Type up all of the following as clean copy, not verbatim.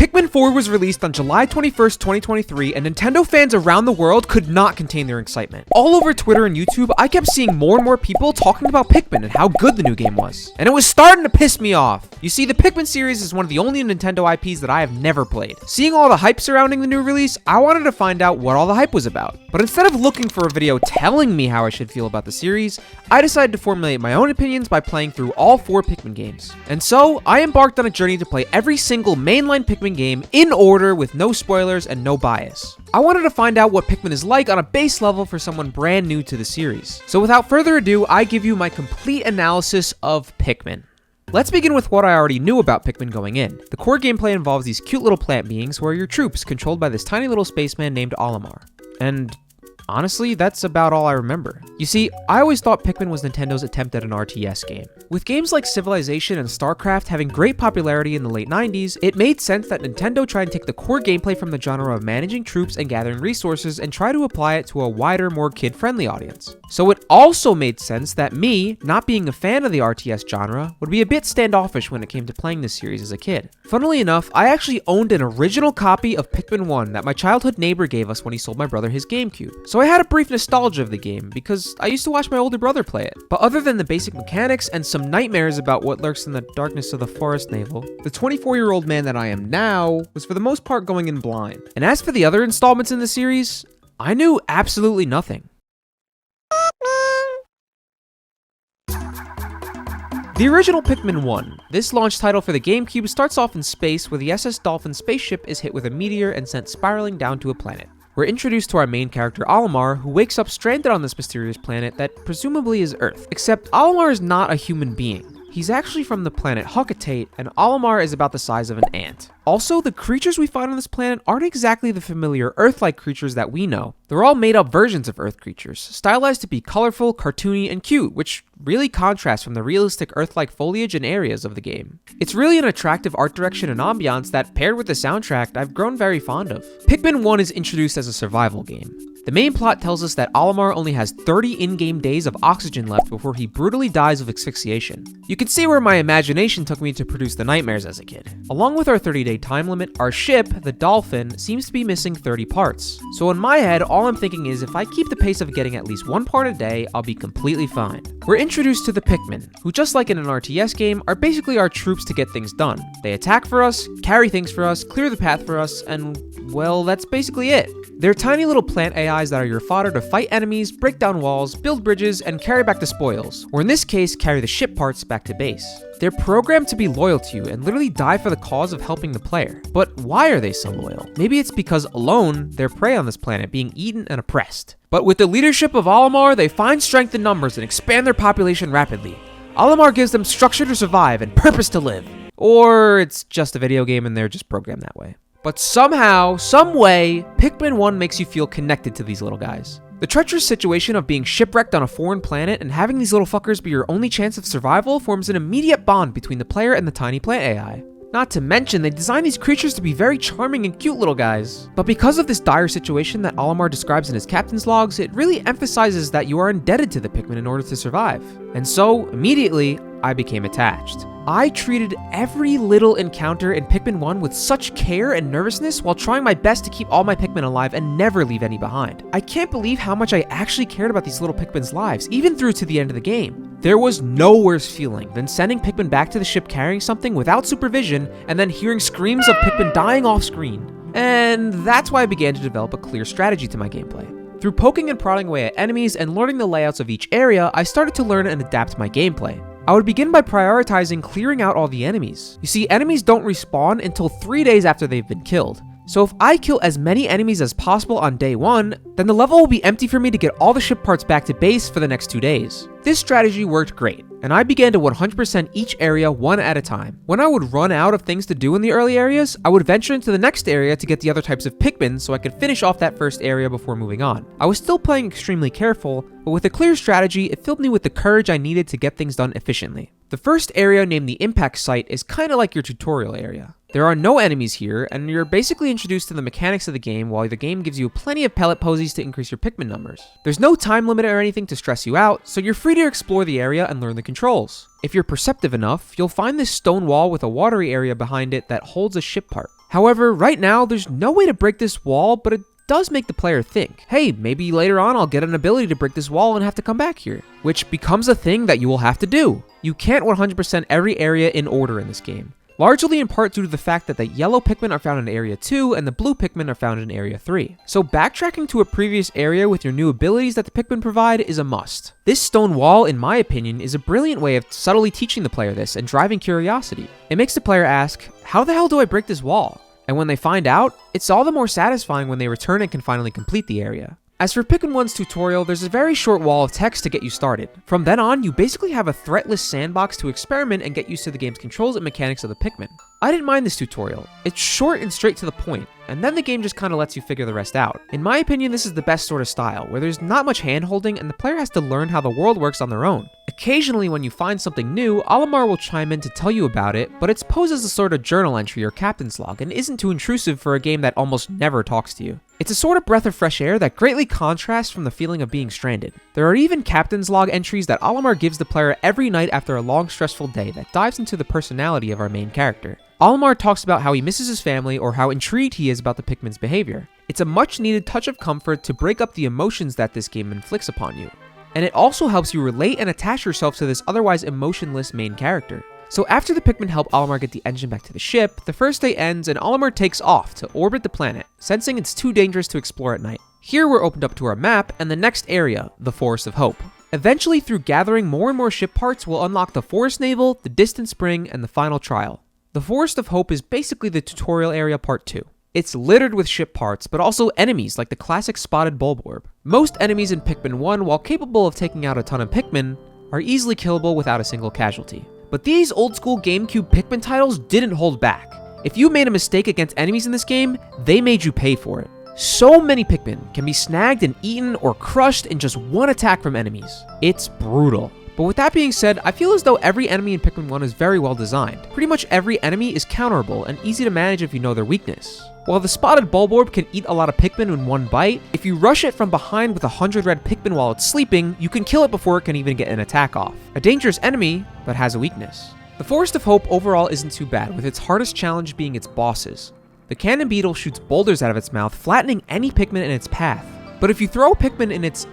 Pikmin 4 was released on July 21st, 2023, and Nintendo fans around the world could not contain their excitement. All over Twitter and YouTube, I kept seeing more and more people talking about Pikmin and how good the new game was. And it was starting to piss me off. You see, the Pikmin series is one of the only Nintendo IPs that I have never played. Seeing all the hype surrounding the new release, I wanted to find out what all the hype was about. But instead of looking for a video telling me how I should feel about the series, I decided to formulate my own opinions by playing through all 4 Pikmin games. And so, I embarked on a journey to play every single mainline Pikmin game in order with no spoilers and no bias. I wanted to find out what Pikmin is like on a base level for someone brand new to the series. So without further ado, I give you my complete analysis of Pikmin. Let's begin with what I already knew about Pikmin going in. The core gameplay involves these cute little plant beings who are your troops, controlled by this tiny little spaceman named Olimar. And honestly, that's about all I remember. You see, I always thought Pikmin was Nintendo's attempt at an RTS game. With games like Civilization and StarCraft having great popularity in the late 90s, it made sense that Nintendo try and take the core gameplay from the genre of managing troops and gathering resources and try to apply it to a wider, more kid-friendly audience. So it also made sense that me, not being a fan of the RTS genre, would be a bit standoffish when it came to playing this series as a kid. Funnily enough, I actually owned an original copy of Pikmin 1 that my childhood neighbor gave us when he sold my brother his GameCube. So I had a brief nostalgia of the game because I used to watch my older brother play it. But other than the basic mechanics and some nightmares about what lurks in the darkness of the forest navel, the 24-year-old man that I am now was for the most part going in blind. And as for the other installments in the series, I knew absolutely nothing. The original Pikmin 1, this launch title for the GameCube, starts off in space where the SS Dolphin spaceship is hit with a meteor and sent spiraling down to a planet. We're introduced to our main character Olimar, who wakes up stranded on this mysterious planet that presumably is Earth. Except Olimar is not a human being. He's actually from the planet Huckatate, and Olimar is about the size of an ant. Also, the creatures we find on this planet aren't exactly the familiar Earth-like creatures that we know. They're all made-up versions of Earth creatures, stylized to be colorful, cartoony, and cute, which really contrasts from the realistic Earth-like foliage and areas of the game. It's really an attractive art direction and ambiance that, paired with the soundtrack, I've grown very fond of. Pikmin 1 is introduced as a survival game. The main plot tells us that Olimar only has 30 in-game days of oxygen left before he brutally dies of asphyxiation. You can see where my imagination took me to produce the nightmares as a kid. Along with our 30-day time limit, our ship, the Dolphin, seems to be missing 30 parts. So in my head, all I'm thinking is if I keep the pace of getting at least 1 part a day, I'll be completely fine. We're introduced to the Pikmin, who just like in an RTS game, are basically our troops to get things done. They attack for us, carry things for us, clear the path for us, and well, that's basically it. They're tiny little plant AIs that are your fodder to fight enemies, break down walls, build bridges, and carry back the spoils, or in this case, carry the ship parts back to base. They're programmed to be loyal to you and literally die for the cause of helping the player. But why are they so loyal? Maybe it's because alone, they're prey on this planet, being eaten and oppressed. But with the leadership of Olimar, they find strength in numbers and expand their population rapidly. Olimar gives them structure to survive and purpose to live. Or it's just a video game and they're just programmed that way. But somehow, some way, Pikmin 1 makes you feel connected to these little guys. The treacherous situation of being shipwrecked on a foreign planet and having these little fuckers be your only chance of survival forms an immediate bond between the player and the tiny plant AI. Not to mention, they design these creatures to be very charming and cute little guys. But because of this dire situation that Olimar describes in his captain's logs, it really emphasizes that you are indebted to the Pikmin in order to survive. And so, immediately, I became attached. I treated every little encounter in Pikmin 1 with such care and nervousness while trying my best to keep all my Pikmin alive and never leave any behind. I can't believe how much I actually cared about these little Pikmin's lives, even through to the end of the game. There was no worse feeling than sending Pikmin back to the ship carrying something without supervision and then hearing screams of Pikmin dying off screen. And that's why I began to develop a clear strategy to my gameplay. Through poking and prodding away at enemies and learning the layouts of each area, I started to learn and adapt my gameplay. I would begin by prioritizing clearing out all the enemies. You see, enemies don't respawn until 3 days after they've been killed. So if I kill as many enemies as possible on day 1, then the level will be empty for me to get all the ship parts back to base for the next 2 days. This strategy worked great, and I began to 100% each area one at a time. When I would run out of things to do in the early areas, I would venture into the next area to get the other types of Pikmin so I could finish off that first area before moving on. I was still playing extremely careful, but with a clear strategy, it filled me with the courage I needed to get things done efficiently. The first area, named the Impact Site, is kinda like your tutorial area. There are no enemies here, and you're basically introduced to the mechanics of the game while the game gives you plenty of pellet posies to increase your Pikmin numbers. There's no time limit or anything to stress you out, so you're free to explore the area and learn the controls. If you're perceptive enough, you'll find this stone wall with a watery area behind it that holds a ship part. However, right now, there's no way to break this wall, but it does make the player think, hey, maybe later on I'll get an ability to break this wall and have to come back here, which becomes a thing that you will have to do. You can't 100% every area in order in this game, largely in part due to the fact that the yellow Pikmin are found in Area 2 and the blue Pikmin are found in Area 3. So backtracking to a previous area with your new abilities that the Pikmin provide is a must. This stone wall, in my opinion, is a brilliant way of subtly teaching the player this and driving curiosity. It makes the player ask, how the hell do I break this wall? And when they find out, it's all the more satisfying when they return and can finally complete the area. As for Pikmin 1's tutorial, there's a very short wall of text to get you started. From then on, you basically have a threatless sandbox to experiment and get used to the game's controls and mechanics of the Pikmin. I didn't mind this tutorial. It's short and straight to the point, and then the game just kinda lets you figure the rest out. In my opinion, this is the best sort of style, where there's not much hand-holding and the player has to learn how the world works on their own. Occasionally, when you find something new, Olimar will chime in to tell you about it, but it's posed as a sort of journal entry or captain's log and isn't too intrusive for a game that almost never talks to you. It's a sort of breath of fresh air that greatly contrasts from the feeling of being stranded. There are even captain's log entries that Olimar gives the player every night after a long, stressful day that dives into the personality of our main character. Olimar talks about how he misses his family or how intrigued he is about the Pikmin's behavior. It's a much needed touch of comfort to break up the emotions that this game inflicts upon you. And it also helps you relate and attach yourself to this otherwise emotionless main character. So after the Pikmin help Olimar get the engine back to the ship, the first day ends and Olimar takes off to orbit the planet, sensing it's too dangerous to explore at night. Here we're opened up to our map and the next area, the Forest of Hope. Eventually, through gathering more and more ship parts, we'll unlock the Forest Navel, the Distant Spring, and the final trial. The Forest of Hope is basically the tutorial area part 2. It's littered with ship parts, but also enemies like the classic spotted Bulborb. Most enemies in Pikmin 1, while capable of taking out a ton of Pikmin, are easily killable without a single casualty. But these old school GameCube Pikmin titles didn't hold back. If you made a mistake against enemies in this game, they made you pay for it. So many Pikmin can be snagged and eaten or crushed in just one attack from enemies. It's brutal. But with that being said, I feel as though every enemy in Pikmin 1 is very well designed. Pretty much every enemy is counterable and easy to manage if you know their weakness. While the spotted Bulborb can eat a lot of Pikmin in one bite, if you rush it from behind with 100 red Pikmin while it's sleeping, you can kill it before it can even get an attack off. A dangerous enemy, but has a weakness. The Forest of Hope overall isn't too bad, with its hardest challenge being its bosses. The cannon beetle shoots boulders out of its mouth, flattening any Pikmin in its path. But if you throw a Pikmin in its,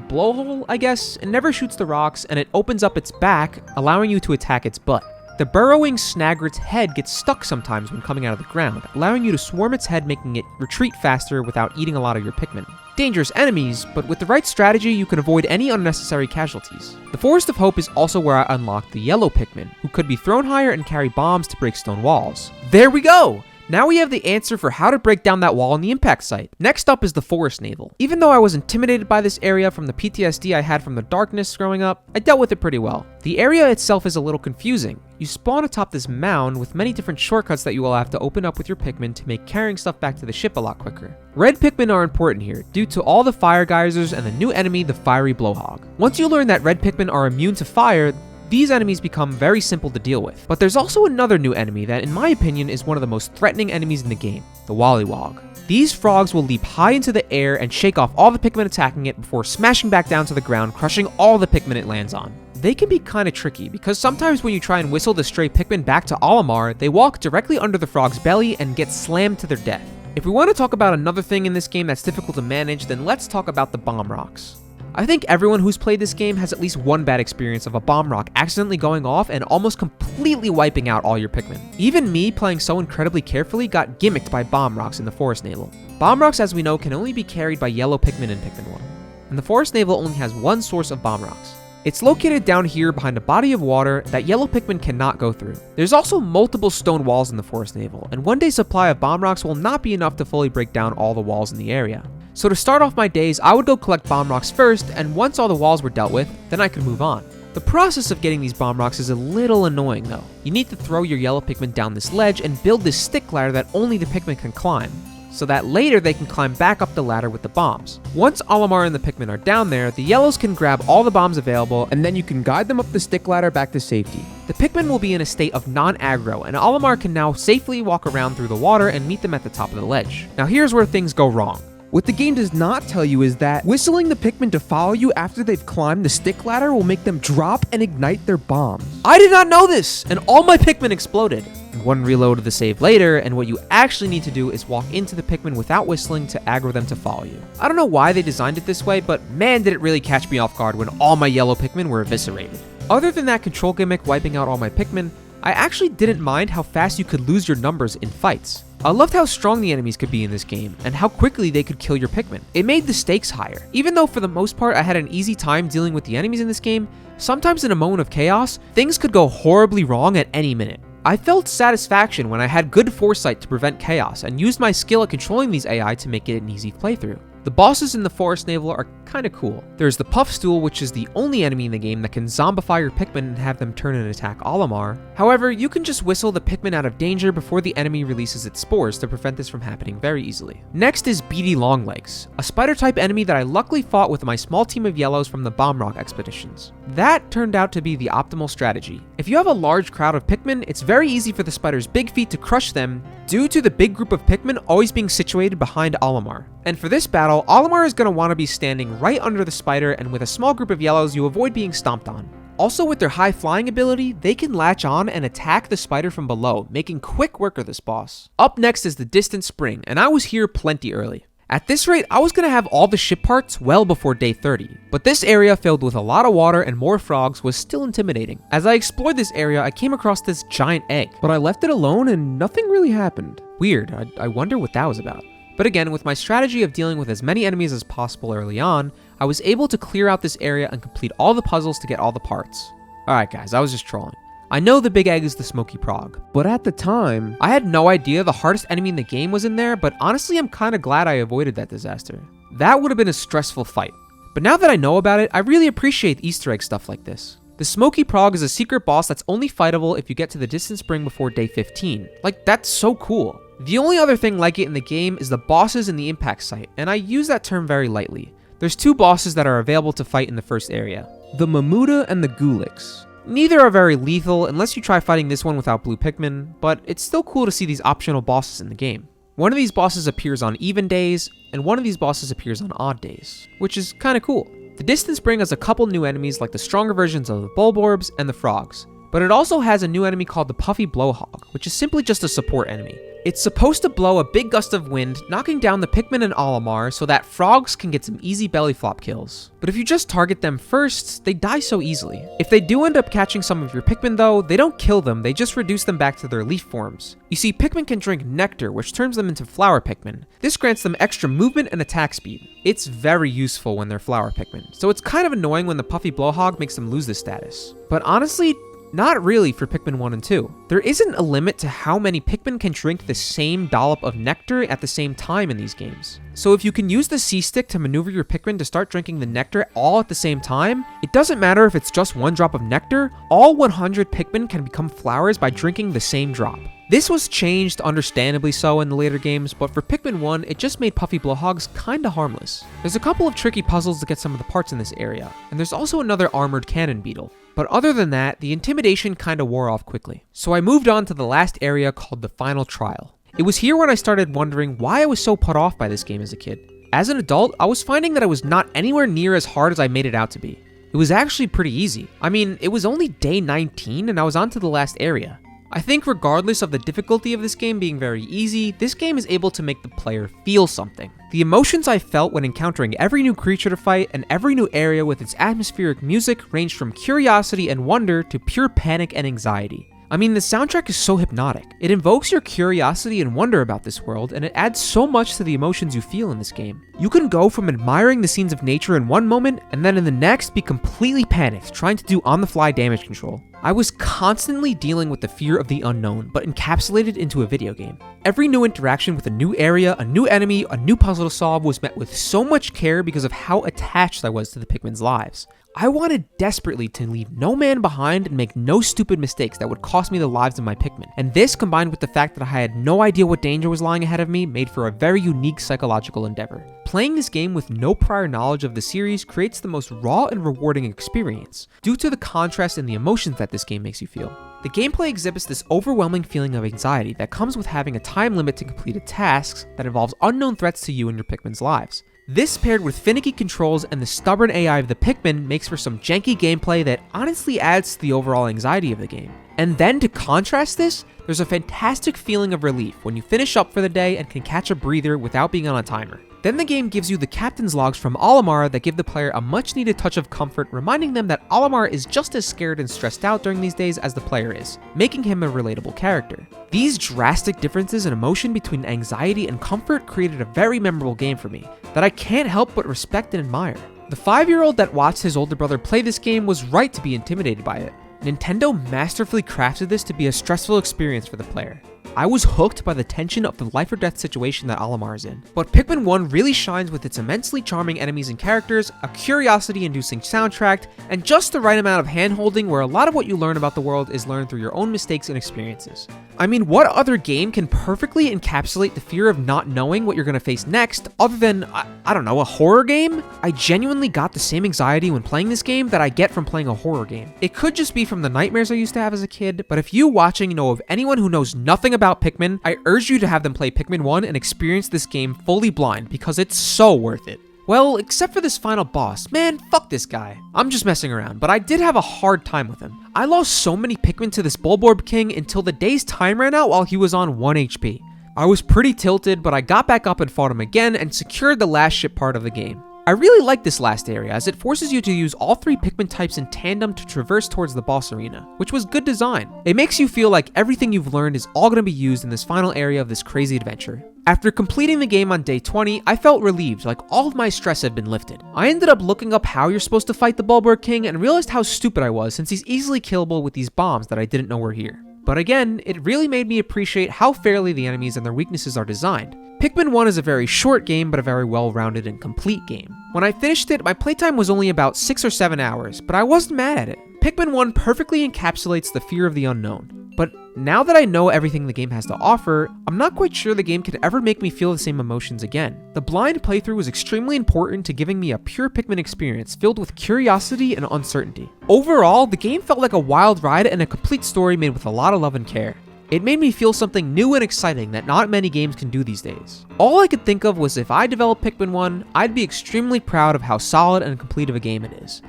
blowhole, I guess, it never shoots the rocks, and it opens up its back, allowing you to attack its butt. The burrowing Snaggert's head gets stuck sometimes when coming out of the ground, allowing you to swarm its head, making it retreat faster without eating a lot of your Pikmin. Dangerous enemies, but with the right strategy, you can avoid any unnecessary casualties. The Forest of Hope is also where I unlocked the yellow Pikmin, who could be thrown higher and carry bombs to break stone walls. There we go! Now we have the answer for how to break down that wall on the impact site. Next up is the Forest Navel. Even though I was intimidated by this area from the PTSD I had from the darkness growing up, I dealt with it pretty well. The area itself is a little confusing. You spawn atop this mound with many different shortcuts that you will have to open up with your Pikmin to make carrying stuff back to the ship a lot quicker. Red Pikmin are important here, due to all the fire geysers and the new enemy, the fiery Blowhog. Once you learn that red Pikmin are immune to fire, these enemies become very simple to deal with. But there's also another new enemy that, in my opinion, is one of the most threatening enemies in the game, the Wollywog. These frogs will leap high into the air and shake off all the Pikmin attacking it before smashing back down to the ground, crushing all the Pikmin it lands on. They can be kinda tricky, because sometimes when you try and whistle the stray Pikmin back to Olimar, they walk directly under the frog's belly and get slammed to their death. If we want to talk about another thing in this game that's difficult to manage, then let's talk about the bomb rocks. I think everyone who's played this game has at least one bad experience of a bomb rock accidentally going off and almost completely wiping out all your Pikmin. Even me, playing so incredibly carefully, got gimmicked by bomb rocks in the Forest Navel. Bomb rocks, as we know, can only be carried by yellow Pikmin in Pikmin 1. And the Forest Navel only has one source of bomb rocks. It's located down here behind a body of water that yellow Pikmin cannot go through. There's also multiple stone walls in the Forest Navel, and one day's supply of bomb rocks will not be enough to fully break down all the walls in the area. So to start off my days, I would go collect bomb rocks first, and once all the walls were dealt with, then I could move on. The process of getting these bomb rocks is a little annoying though. You need to throw your yellow Pikmin down this ledge and build this stick ladder that only the Pikmin can climb, so that later they can climb back up the ladder with the bombs. Once Olimar and the Pikmin are down there, the yellows can grab all the bombs available, and then you can guide them up the stick ladder back to safety. The Pikmin will be in a state of non-aggro, and Olimar can now safely walk around through the water and meet them at the top of the ledge. Now here's where things go wrong. What the game does not tell you is that whistling the Pikmin to follow you after they've climbed the stick ladder will make them drop and ignite their bombs. I did not know this, and all my Pikmin exploded. one reload of the save later, and what you actually need to do is walk into the Pikmin without whistling to aggro them to follow you. I don't know why they designed it this way, but man did it really catch me off guard when all my yellow Pikmin were eviscerated. Other than that control gimmick wiping out all my Pikmin, I actually didn't mind how fast you could lose your numbers in fights. I loved how strong the enemies could be in this game, and how quickly they could kill your Pikmin. It made the stakes higher. Even though for the most part I had an easy time dealing with the enemies in this game, sometimes in a moment of chaos, things could go horribly wrong at any minute. I felt satisfaction when I had good foresight to prevent chaos, and used my skill at controlling these AI to make it an easy playthrough. The bosses in the Forest Navel are kinda cool. There's the Puffstool, which is the only enemy in the game that can zombify your Pikmin and have them turn and attack Olimar. However, you can just whistle the Pikmin out of danger before the enemy releases its spores to prevent this from happening very easily. Next is Beady Longlegs, a spider-type enemy that I luckily fought with my small team of yellows from the Bomb Rock expeditions. That turned out to be the optimal strategy. If you have a large crowd of Pikmin, it's very easy for the spider's big feet to crush them due to the big group of Pikmin always being situated behind Olimar. And for this battle, Olimar is going to want to be standing right under the spider, and with a small group of yellows, you avoid being stomped on. Also, with their high flying ability, they can latch on and attack the spider from below, making quick work of this boss. Up next is the Distant Spring, and I was here plenty early. At this rate, I was going to have all the ship parts well before day 30, but this area filled with a lot of water and more frogs was still intimidating. As I explored this area, I came across this giant egg, but I left it alone and nothing really happened. Weird, I wonder what that was about. But again, with my strategy of dealing with as many enemies as possible early on, I was able to clear out this area and complete all the puzzles to get all the parts. Alright guys, I was just trolling. I know the big egg is the Smoky Prog, but at the time, I had no idea the hardest enemy in the game was in there, but honestly I'm kinda glad I avoided that disaster. That would have been a stressful fight. But now that I know about it, I really appreciate Easter egg stuff like this. The Smoky Prog is a secret boss that's only fightable if you get to the Distant Spring before day 15. Like, that's so cool. The only other thing like it in the game is the bosses in the impact site, and I use that term very lightly. There's two bosses that are available to fight in the first area, the Mamuda and the Gulix. Neither are very lethal unless you try fighting this one without blue Pikmin, but it's still cool to see these optional bosses in the game. One of these bosses appears on even days, and one of these bosses appears on odd days, which is kinda cool. The Distant Spring has a couple new enemies like the stronger versions of the Bulborbs and the Frogs, but it also has a new enemy called the Puffy Blowhog, which is simply just a support enemy. It's supposed to blow a big gust of wind, knocking down the Pikmin and Olimar so that frogs can get some easy belly flop kills. But if you just target them first, they die so easily. If they do end up catching some of your Pikmin though, they don't kill them, they just reduce them back to their leaf forms. You see, Pikmin can drink nectar, which turns them into flower Pikmin. This grants them extra movement and attack speed. It's very useful when they're flower Pikmin, so it's kind of annoying when the Puffy Blowhog makes them lose this status. But honestly, not really for Pikmin 1 and 2. There isn't a limit to how many Pikmin can drink the same dollop of nectar at the same time in these games. So if you can use the C-stick to maneuver your Pikmin to start drinking the nectar all at the same time, it doesn't matter if it's just one drop of nectar, all 100 Pikmin can become flowers by drinking the same drop. This was changed, understandably so, in the later games, but for Pikmin 1, it just made Puffy Blowhogs kinda harmless. There's a couple of tricky puzzles to get some of the parts in this area, and there's also another armored cannon beetle. But other than that, the intimidation kinda wore off quickly. So I moved on to the last area called the Final Trial. It was here when I started wondering why I was so put off by this game as a kid. As an adult, I was finding that it was not anywhere near as hard as I made it out to be. It was actually pretty easy. I mean, it was only day 19 and I was on to the last area. I think regardless of the difficulty of this game being very easy, this game is able to make the player feel something. The emotions I felt when encountering every new creature to fight and every new area with its atmospheric music ranged from curiosity and wonder to pure panic and anxiety. I mean, the soundtrack is so hypnotic. It invokes your curiosity and wonder about this world, and it adds so much to the emotions you feel in this game. You can go from admiring the scenes of nature in one moment, and then in the next be completely panicked, trying to do on-the-fly damage control. I was constantly dealing with the fear of the unknown, but encapsulated into a video game. Every new interaction with a new area, a new enemy, a new puzzle to solve was met with so much care because of how attached I was to the Pikmin's lives. I wanted desperately to leave no man behind and make no stupid mistakes that would cost me the lives of my Pikmin. And this, combined with the fact that I had no idea what danger was lying ahead of me, made for a very unique psychological endeavor. Playing this game with no prior knowledge of the series creates the most raw and rewarding experience, due to the contrast in the emotions that this game makes you feel. The gameplay exhibits this overwhelming feeling of anxiety that comes with having a time limit to complete tasks that involves unknown threats to you and your Pikmin's lives. This paired with finicky controls and the stubborn AI of the Pikmin makes for some janky gameplay that honestly adds to the overall anxiety of the game. And then to contrast this, there's a fantastic feeling of relief when you finish up for the day and can catch a breather without being on a timer. Then the game gives you the captain's logs from Olimar that give the player a much needed touch of comfort, reminding them that Olimar is just as scared and stressed out during these days as the player is, making him a relatable character. These drastic differences in emotion between anxiety and comfort created a very memorable game for me that I can't help but respect and admire. The 5-year-old that watched his older brother play this game was right to be intimidated by it. Nintendo masterfully crafted this to be a stressful experience for the player. I was hooked by the tension of the life or death situation that Olimar is in. But Pikmin 1 really shines with its immensely charming enemies and characters, a curiosity-inducing soundtrack, and just the right amount of hand-holding where a lot of what you learn about the world is learned through your own mistakes and experiences. I mean, what other game can perfectly encapsulate the fear of not knowing what you're going to face next other than, I don't know, a horror game? I genuinely got the same anxiety when playing this game that I get from playing a horror game. It could just be from the nightmares I used to have as a kid, but if you watching know of anyone who knows nothing about Pikmin, I urge you to have them play Pikmin 1 and experience this game fully blind because it's so worth it. Well, except for this final boss. Man, fuck this guy. I'm just messing around, but I did have a hard time with him. I lost so many Pikmin to this Bulborb King until the day's time ran out while he was on 1 HP. I was pretty tilted, but I got back up and fought him again and secured the last ship part of the game. I really like this last area as it forces you to use all 3 Pikmin types in tandem to traverse towards the boss arena, which was good design. It makes you feel like everything you've learned is all going to be used in this final area of this crazy adventure. After completing the game on day 20, I felt relieved, like all of my stress had been lifted. I ended up looking up how you're supposed to fight the Bulborb King and realized how stupid I was since he's easily killable with these bombs that I didn't know were here. But again, it really made me appreciate how fairly the enemies and their weaknesses are designed. Pikmin 1 is a very short game, but a very well-rounded and complete game. When I finished it, my playtime was only about 6 or 7 hours, but I wasn't mad at it. Pikmin 1 perfectly encapsulates the fear of the unknown. But now that I know everything the game has to offer, I'm not quite sure the game could ever make me feel the same emotions again. The blind playthrough was extremely important to giving me a pure Pikmin experience filled with curiosity and uncertainty. Overall, the game felt like a wild ride and a complete story made with a lot of love and care. It made me feel something new and exciting that not many games can do these days. All I could think of was if I developed Pikmin 1, I'd be extremely proud of how solid and complete of a game it is.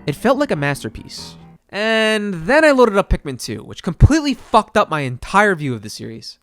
It felt like a masterpiece. And then I loaded up Pikmin 2, which completely fucked up my entire view of the series.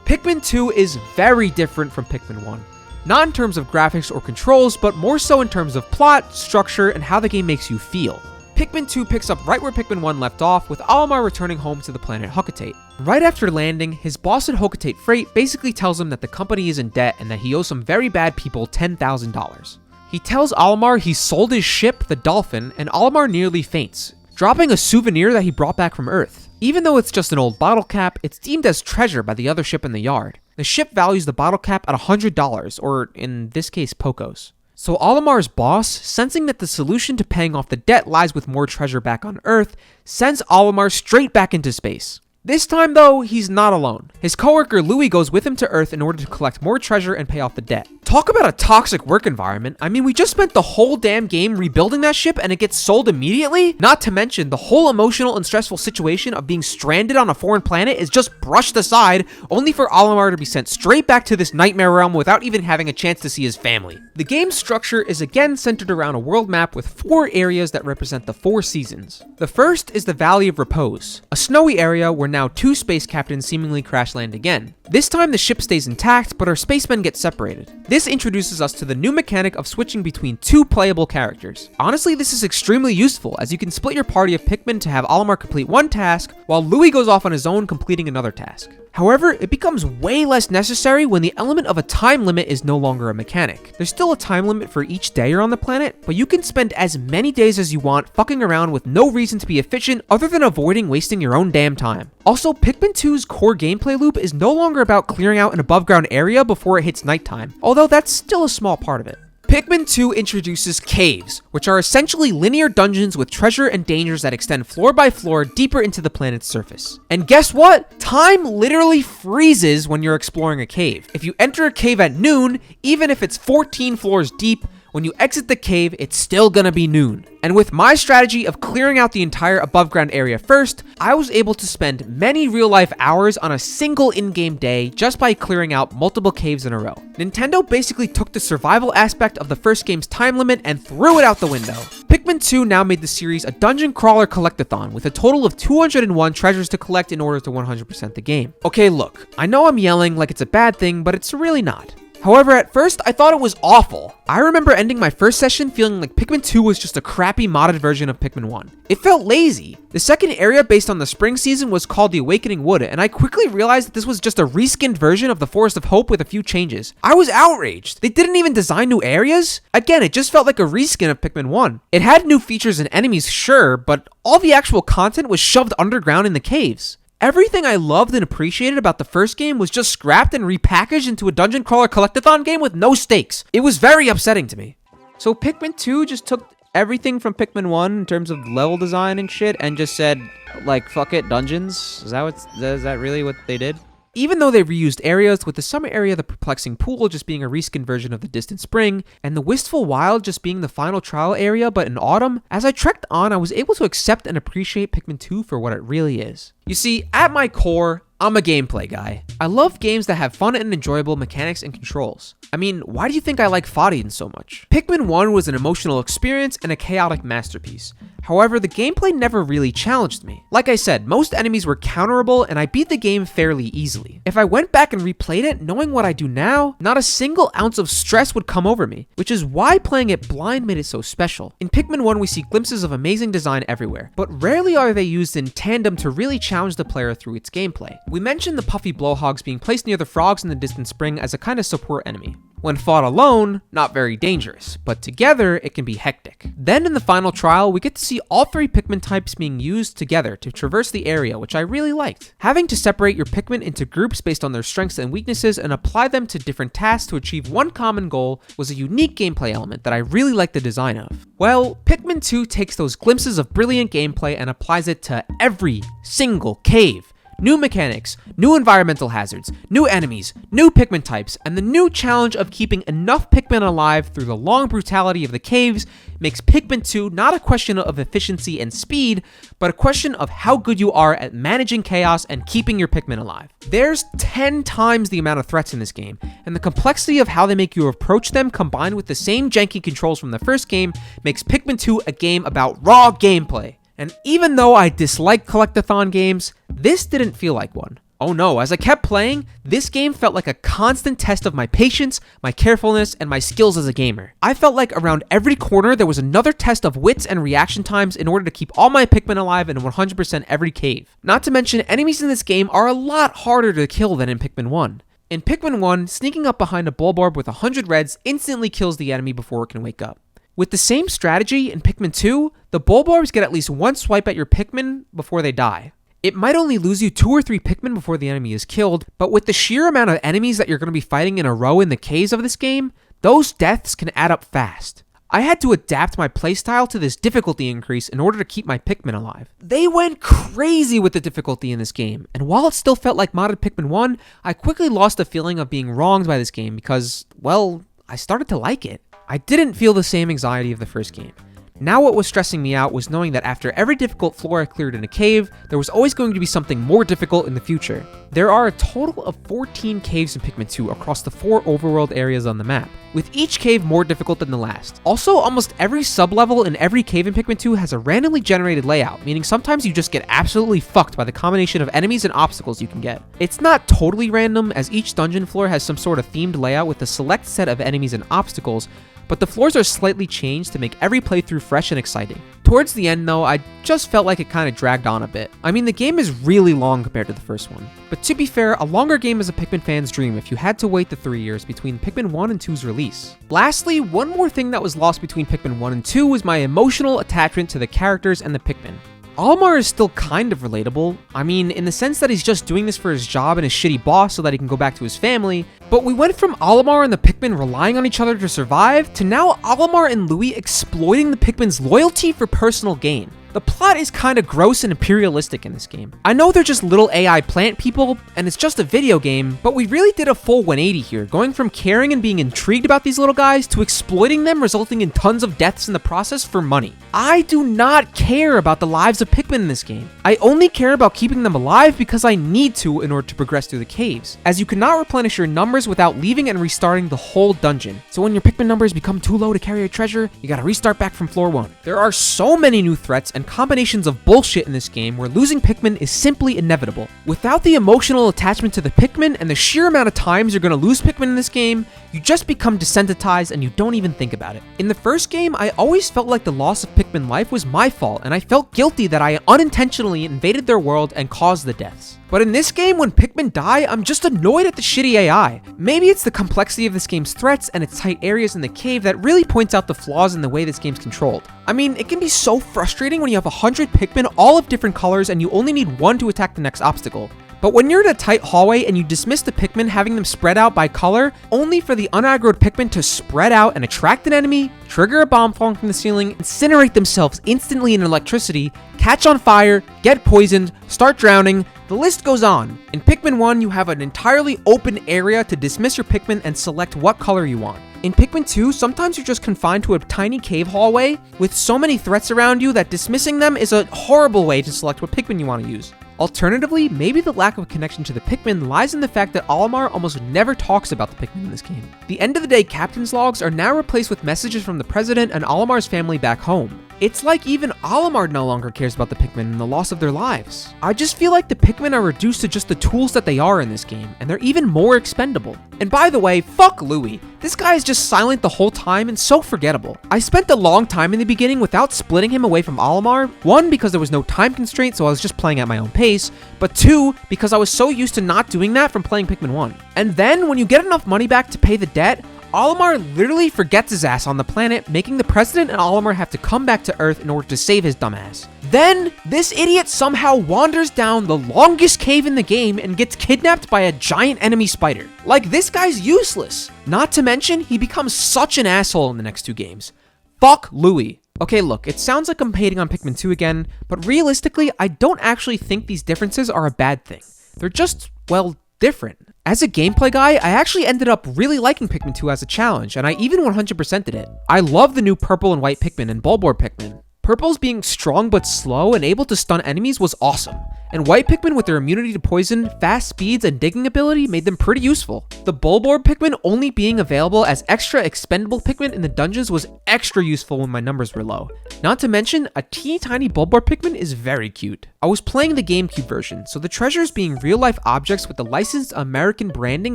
Pikmin 2 is very different from Pikmin 1. Not in terms of graphics or controls, but more so in terms of plot, structure, and how the game makes you feel. Pikmin 2 picks up right where Pikmin 1 left off, with Olimar returning home to the planet Hocotate. Right after landing, his boss at Hocotate Freight basically tells him that the company is in debt and that he owes some very bad people $10,000. He tells Olimar he sold his ship, the Dolphin, and Olimar nearly faints, dropping a souvenir that he brought back from Earth. Even though it's just an old bottle cap, it's deemed as treasure by the other ship in the yard. The ship values the bottle cap at $100, or in this case, Pocos. So Olimar's boss, sensing that the solution to paying off the debt lies with more treasure back on Earth, sends Olimar straight back into space. This time though, he's not alone. His coworker Louie goes with him to Earth in order to collect more treasure and pay off the debt. Talk about a toxic work environment. I mean, we just spent the whole damn game rebuilding that ship and it gets sold immediately? Not to mention, the whole emotional and stressful situation of being stranded on a foreign planet is just brushed aside, only for Olimar to be sent straight back to this nightmare realm without even having a chance to see his family. The game's structure is again centered around a world map with 4 areas that represent the 4 seasons. The first is the Valley of Repose, a snowy area where now 2 space captains seemingly crash land again. This time the ship stays intact, but our spacemen get separated. This introduces us to the new mechanic of switching between 2 playable characters. Honestly, this is extremely useful, as you can split your party of Pikmin to have Olimar complete one task, while Louie goes off on his own completing another task. However, it becomes way less necessary when the element of a time limit is no longer a mechanic. There's still a time limit for each day you're on the planet, but you can spend as many days as you want fucking around with no reason to be efficient other than avoiding wasting your own damn time. Also, Pikmin 2's core gameplay loop is no longer about clearing out an above ground area before it hits nighttime, although that's still a small part of it. Pikmin 2 introduces caves, which are essentially linear dungeons with treasure and dangers that extend floor by floor deeper into the planet's surface. And guess what? Time literally freezes when you're exploring a cave. If you enter a cave at noon, even if it's 14 floors deep, When you exit the cave, it's still gonna be noon. And with my strategy of clearing out the entire above ground area first, I was able to spend many real life hours on a single in-game day just by clearing out multiple caves in a row. Nintendo basically took the survival aspect of the first game's time limit and threw it out the window. Pikmin 2 now made the series a dungeon crawler collectathon with a total of 201 treasures to collect in order to 100% the game. Okay, look, I know I'm yelling like it's a bad thing, but it's really not. However, at first, I thought it was awful. I remember ending my first session feeling like Pikmin 2 was just a crappy modded version of Pikmin 1. It felt lazy. The second area based on the spring season was called the Awakening Wood, and I quickly realized that this was just a reskinned version of the Forest of Hope with a few changes. I was outraged. They didn't even design new areas? Again, it just felt like a reskin of Pikmin 1. It had new features and enemies, sure, but all the actual content was shoved underground in the caves. Everything I loved and appreciated about the first game was just scrapped and repackaged into a dungeon crawler collectathon game with no stakes. It was very upsetting to me. So Pikmin 2 just took everything from Pikmin 1 in terms of level design and shit and just said, like, fuck it, dungeons? Is that really what they did? Even though they reused areas, with the summer area the perplexing pool just being a reskin version of the distant spring, and the wistful wild just being the final trial area but in autumn, as I trekked on I was able to accept and appreciate Pikmin 2 for what it really is. You see, at my core, I'm a gameplay guy. I love games that have fun and enjoyable mechanics and controls. I mean, why do you think I like Fodien so much? Pikmin 1 was an emotional experience and a chaotic masterpiece. However, the gameplay never really challenged me. Like I said, most enemies were counterable and I beat the game fairly easily. If I went back and replayed it, knowing what I do now, not a single ounce of stress would come over me, which is why playing it blind made it so special. In Pikmin 1, we see glimpses of amazing design everywhere, but rarely are they used in tandem to really challenge the player through its gameplay. We mentioned the puffy blowhogs being placed near the frogs in the distant spring as a kind of support enemy. When fought alone, not very dangerous, but together, it can be hectic. Then in the final trial, we get to see all three Pikmin types being used together to traverse the area, which I really liked. Having to separate your Pikmin into groups based on their strengths and weaknesses and apply them to different tasks to achieve one common goal was a unique gameplay element that I really liked the design of. Well, Pikmin 2 takes those glimpses of brilliant gameplay and applies it to every single cave. New mechanics, new environmental hazards, new enemies, new Pikmin types, and the new challenge of keeping enough Pikmin alive through the long brutality of the caves makes Pikmin 2 not a question of efficiency and speed, but a question of how good you are at managing chaos and keeping your Pikmin alive. There's 10 times the amount of threats in this game, and the complexity of how they make you approach them combined with the same janky controls from the first game makes Pikmin 2 a game about raw gameplay. And even though I dislike collectathon games, this didn't feel like one. Oh no, as I kept playing, this game felt like a constant test of my patience, my carefulness, and my skills as a gamer. I felt like around every corner there was another test of wits and reaction times in order to keep all my Pikmin alive in 100% every cave. Not to mention, enemies in this game are a lot harder to kill than in Pikmin 1. In Pikmin 1, sneaking up behind a Bulborb with 100 reds instantly kills the enemy before it can wake up. With the same strategy in Pikmin 2, the Bulborbs get at least one swipe at your Pikmin before they die. It might only lose you 2 or 3 Pikmin before the enemy is killed, but with the sheer amount of enemies that you're going to be fighting in a row in the caves of this game, those deaths can add up fast. I had to adapt my playstyle to this difficulty increase in order to keep my Pikmin alive. They went crazy with the difficulty in this game, and while it still felt like modded Pikmin 1, I quickly lost the feeling of being wronged by this game because, well, I started to like it. I didn't feel the same anxiety of the first game. Now what was stressing me out was knowing that after every difficult floor I cleared in a cave, there was always going to be something more difficult in the future. There are a total of 14 caves in Pikmin 2 across the 4 overworld areas on the map, with each cave more difficult than the last. Also, almost every sub-level in every cave in Pikmin 2 has a randomly generated layout, meaning sometimes you just get absolutely fucked by the combination of enemies and obstacles you can get. It's not totally random, as each dungeon floor has some sort of themed layout with a select set of enemies and obstacles, but the floors are slightly changed to make every playthrough fresh and exciting. Towards the end though, I just felt like it kind of dragged on a bit. I mean, the game is really long compared to the first one. But to be fair, a longer game is a Pikmin fan's dream if you had to wait the 3 years between Pikmin 1 and 2's release. Lastly, one more thing that was lost between Pikmin 1 and 2 was my emotional attachment to the characters and the Pikmin. Olimar is still kind of relatable. I mean, in the sense that he's just doing this for his job and his shitty boss so that he can go back to his family. But we went from Olimar and the Pikmin relying on each other to survive, to now Olimar and Louis exploiting the Pikmin's loyalty for personal gain. The plot is kinda gross and imperialistic in this game. I know they're just little AI plant people, and it's just a video game, but we really did a full 180 here, going from caring and being intrigued about these little guys to exploiting them, resulting in tons of deaths in the process for money. I do not care about the lives of Pikmin in this game. I only care about keeping them alive because I need to in order to progress through the caves, as you cannot replenish your numbers without leaving and restarting the whole dungeon. So when your Pikmin numbers become too low to carry a treasure, you gotta restart back from floor 1. There are so many new threats and combinations of bullshit in this game where losing Pikmin is simply inevitable. Without the emotional attachment to the Pikmin and the sheer amount of times you're gonna lose Pikmin in this game, you just become desensitized and you don't even think about it. In the first game, I always felt like the loss of Pikmin life was my fault, and I felt guilty that I unintentionally invaded their world and caused the deaths. But in this game, when Pikmin die, I'm just annoyed at the shitty AI. Maybe it's the complexity of this game's threats and its tight areas in the cave that really points out the flaws in the way this game's controlled. I mean, it can be so frustrating when you have 100 Pikmin all of different colors and you only need one to attack the next obstacle. But when you're in a tight hallway and you dismiss the Pikmin, having them spread out by color, only for the unaggroed Pikmin to spread out and attract an enemy, trigger a bomb falling from the ceiling, incinerate themselves instantly in electricity, catch on fire, get poisoned, start drowning, the list goes on. In Pikmin 1, you have an entirely open area to dismiss your Pikmin and select what color you want. In Pikmin 2, sometimes you're just confined to a tiny cave hallway with so many threats around you that dismissing them is a horrible way to select what Pikmin you want to use. Alternatively, maybe the lack of a connection to the Pikmin lies in the fact that Olimar almost never talks about the Pikmin in this game. The end of the day captain's logs are now replaced with messages from the president and Olimar's family back home. It's like even Olimar no longer cares about the Pikmin and the loss of their lives. I just feel like the Pikmin are reduced to just the tools that they are in this game, and they're even more expendable. And by the way, fuck Louie. This guy is just silent the whole time and so forgettable. I spent a long time in the beginning without splitting him away from Olimar, 1, because there was no time constraint so I was just playing at my own pace, but 2, because I was so used to not doing that from playing Pikmin 1. And then, when you get enough money back to pay the debt, Olimar literally forgets his ass on the planet, making the president and Olimar have to come back to Earth in order to save his dumbass. Then, this idiot somehow wanders down the longest cave in the game and gets kidnapped by a giant enemy spider. Like, this guy's useless. Not to mention, he becomes such an asshole in the next 2 games. Fuck Louie. Okay, look, it sounds like I'm hating on Pikmin 2 again, but realistically, I don't actually think these differences are a bad thing. They're just, well, different. As a gameplay guy, I actually ended up really liking Pikmin 2 as a challenge, and I even 100%ed it. I love the new purple and white Pikmin and Bulborb Pikmin. Purple's being strong but slow and able to stun enemies was awesome, and white Pikmin with their immunity to poison, fast speeds, and digging ability made them pretty useful. The Bulborb Pikmin only being available as extra expendable Pikmin in the dungeons was extra useful when my numbers were low. Not to mention, a teeny tiny Bulborb Pikmin is very cute. I was playing the GameCube version, so the treasures being real-life objects with the licensed American branding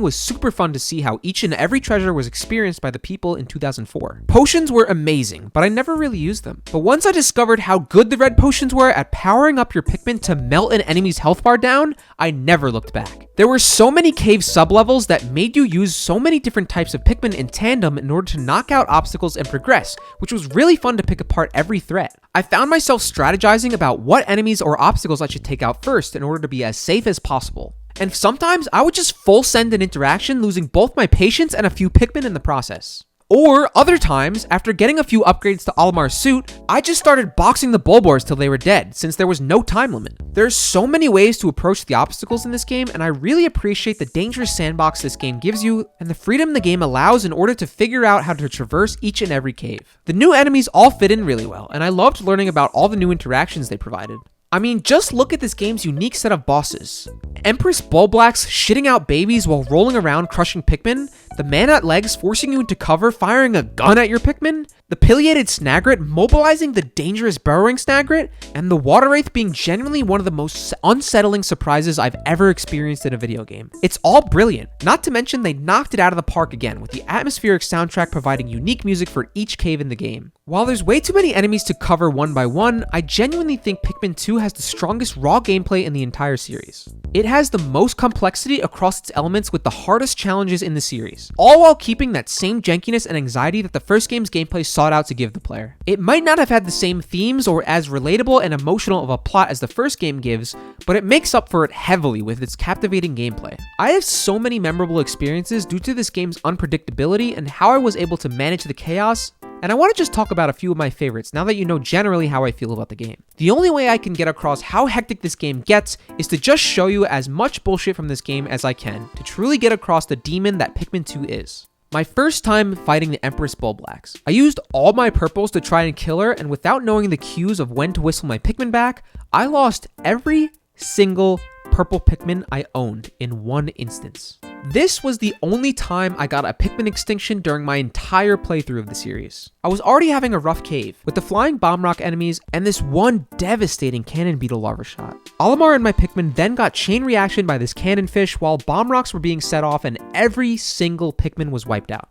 was super fun to see how each and every treasure was experienced by the people in 2004. Potions were amazing, but I never really used them. But once I discovered how good the red potions were at powering up your Pikmin to melt an enemy's health bar down, I never looked back. There were so many cave sublevels that made you use so many different types of Pikmin in tandem in order to knock out obstacles and progress, which was really fun to pick apart every threat. I found myself strategizing about what enemies or obstacles I should take out first in order to be as safe as possible. And sometimes I would just full send an interaction, losing both my patience and a few Pikmin in the process. Or other times, after getting a few upgrades to Olimar's suit, I just started boxing the Bulbors till they were dead, since there was no time limit. There's so many ways to approach the obstacles in this game, and I really appreciate the dangerous sandbox this game gives you, and the freedom the game allows in order to figure out how to traverse each and every cave. The new enemies all fit in really well, and I loved learning about all the new interactions they provided. I mean, just look at this game's unique set of bosses. Empress Bulblax shitting out babies while rolling around crushing Pikmin, the man at legs forcing you into cover firing a gun at your Pikmin, the pileated Snagret mobilizing the dangerous burrowing Snagret, and the Water Wraith being genuinely one of the most unsettling surprises I've ever experienced in a video game. It's all brilliant, not to mention they knocked it out of the park again with the atmospheric soundtrack providing unique music for each cave in the game. While there's way too many enemies to cover one by one, I genuinely think Pikmin 2 has the strongest raw gameplay in the entire series. It has the most complexity across its elements with the hardest challenges in the series, all while keeping that same jankiness and anxiety that the first game's gameplay sought out to give the player. It might not have had the same themes or as relatable and emotional of a plot as the first game gives, but it makes up for it heavily with its captivating gameplay. I have so many memorable experiences due to this game's unpredictability and how I was able to manage the chaos And I want to just talk about a few of my favorites now that you know generally how I feel about the game. The only way I can get across how hectic this game gets is to just show you as much bullshit from this game as I can to truly get across the demon that Pikmin 2 is. My first time fighting the Empress Bulblax. I used all my purples to try and kill her, and without knowing the cues of when to whistle my Pikmin back, I lost every single purple Pikmin I owned in one instance. This was the only time I got a Pikmin extinction during my entire playthrough of the series. I was already having a rough cave, with the flying bomb rock enemies and this one devastating cannon beetle larva shot. Olimar and my Pikmin then got chain reaction by this cannon fish while bomb rocks were being set off and every single Pikmin was wiped out.